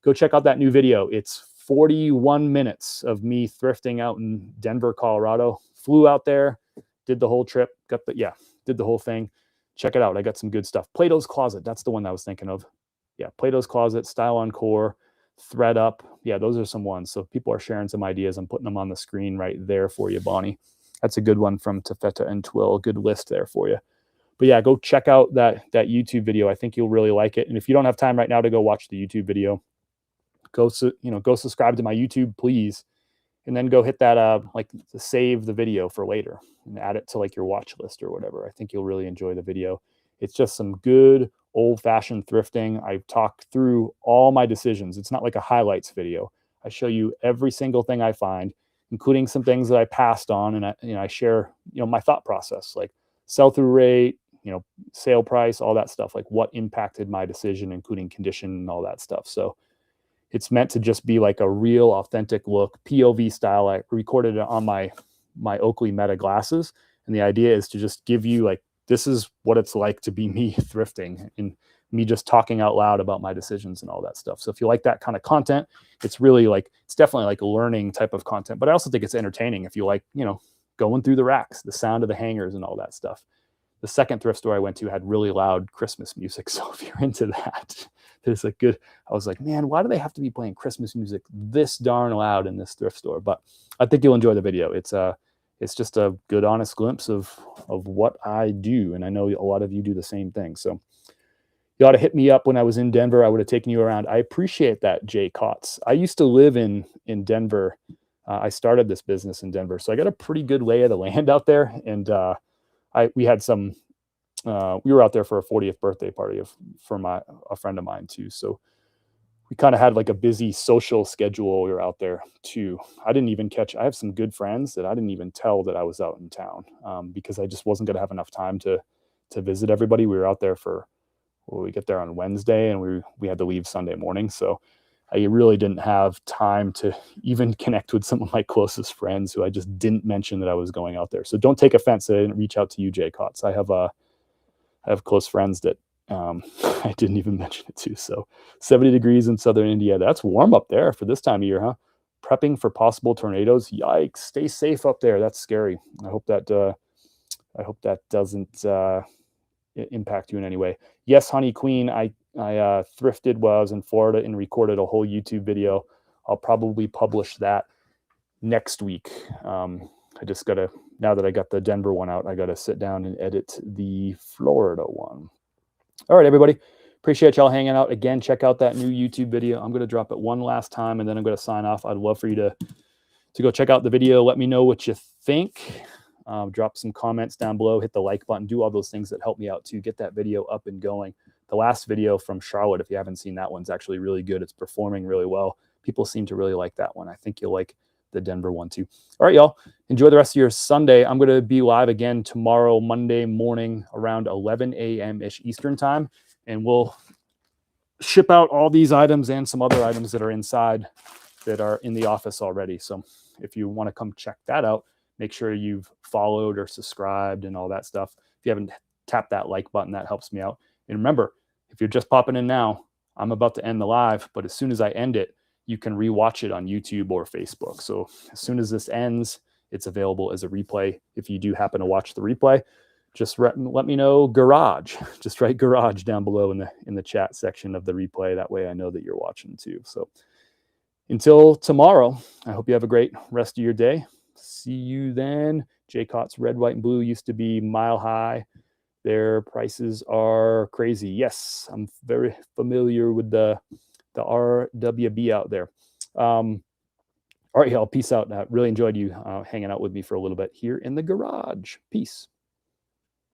Go check out that new video. It's 41 minutes of me thrifting out in Denver, Colorado. Flew out there, did the whole trip, did the whole thing. Check it out. I got some good stuff. Plato's Closet. That's the one I was thinking of. Yeah, Plato's Closet, Style on Core, Thread Up. Yeah, those are some ones. So if people are sharing some ideas, I'm putting them on the screen right there for you, Bonnie. That's a good one from Tafeta and Twill. Good list there for you. But yeah, go check out that YouTube video. I think you'll really like it. And if you don't have time right now to go watch the YouTube video, go subscribe to my YouTube, please. And then go hit that save the video for later and add it to like your watch list or whatever. I think you'll really enjoy the video. It's just some good old-fashioned thrifting. I talk through all my decisions. It's not like a highlights video. I show you every single thing I find, including some things that I passed on, and I share my thought process, like sell-through rate, sale price, all that stuff, like what impacted my decision, including condition and all that stuff. So it's meant to just be like a real authentic look, POV style. I recorded it on my Oakley Meta glasses. And the idea is to just give you like, this is what it's like to be me thrifting and me just talking out loud about my decisions and all that stuff. So if you like that kind of content, it's really like, it's definitely like a learning type of content, but I also think it's entertaining if you like, going through the racks, the sound of the hangers and all that stuff. The second thrift store I went to had really loud Christmas music. So if you're into that, there's a good, I was like, man, why do they have to be playing Christmas music this darn loud in this thrift store? But I think you'll enjoy the video. It's just a good, honest glimpse of what I do. And I know a lot of you do the same thing. So you ought to hit me up when I was in Denver. I would have taken you around. I appreciate that, Jay Kotz. I used to live in Denver. I started this business in Denver, so I got a pretty good lay of the land out there. And we had some. We were out there for a 40th birthday party for a friend of mine too. So we kind of had like a busy social schedule. We were out there too. I have some good friends that I didn't even tell that I was out in town because I just wasn't going to have enough time to visit everybody. We were out there we get there on Wednesday and we had to leave Sunday morning. So I really didn't have time to even connect with some of my closest friends who I just didn't mention that I was going out there. So don't take offense that I didn't reach out to you, Jay Kotz. I have close friends that I didn't even mention it to. So 70 degrees in southern India. That's warm up there for this time of year, huh? Prepping for possible tornadoes. Yikes. Stay safe up there. That's scary. I hope that doesn't impact you in any way. Yes, Honey Queen, I thrifted while I was in Florida and recorded a whole YouTube video. I'll probably publish that next week. Now that I got the Denver one out, I got to sit down and edit the Florida one. All right, everybody. Appreciate y'all hanging out. Again, check out that new YouTube video. I'm going to drop it one last time, and then I'm going to sign off. I'd love for you to go check out the video. Let me know what you think. Drop some comments down below. Hit the like button. Do all those things that help me out to get that video up and going. The last video from Charlotte, if you haven't seen that one, is actually really good. It's performing really well. People seem to really like that one. I think you'll like the Denver one too. All right, y'all. Enjoy the rest of your Sunday. I'm going to be live again tomorrow, Monday morning around 11 a.m.-ish Eastern time. And we'll ship out all these items and some other items that are inside that are in the office already. So if you want to come check that out, make sure you've followed or subscribed and all that stuff. If you haven't tapped that like button, that helps me out. And remember, if you're just popping in now, I'm about to end the live, but as soon as I end it, you can rewatch it on YouTube or Facebook. So as soon as this ends, it's available as a replay. If you do happen to watch the replay, just let me know garage. Just write garage down below in the chat section of the replay. That way I know that you're watching too. So until tomorrow, I hope you have a great rest of your day. See you then. Jay Kotz Red, White, and Blue used to be mile high. Their prices are crazy. Yes, I'm very familiar with the RWB out there. All right, y'all. Peace out. Really enjoyed you hanging out with me for a little bit here in the garage. Peace.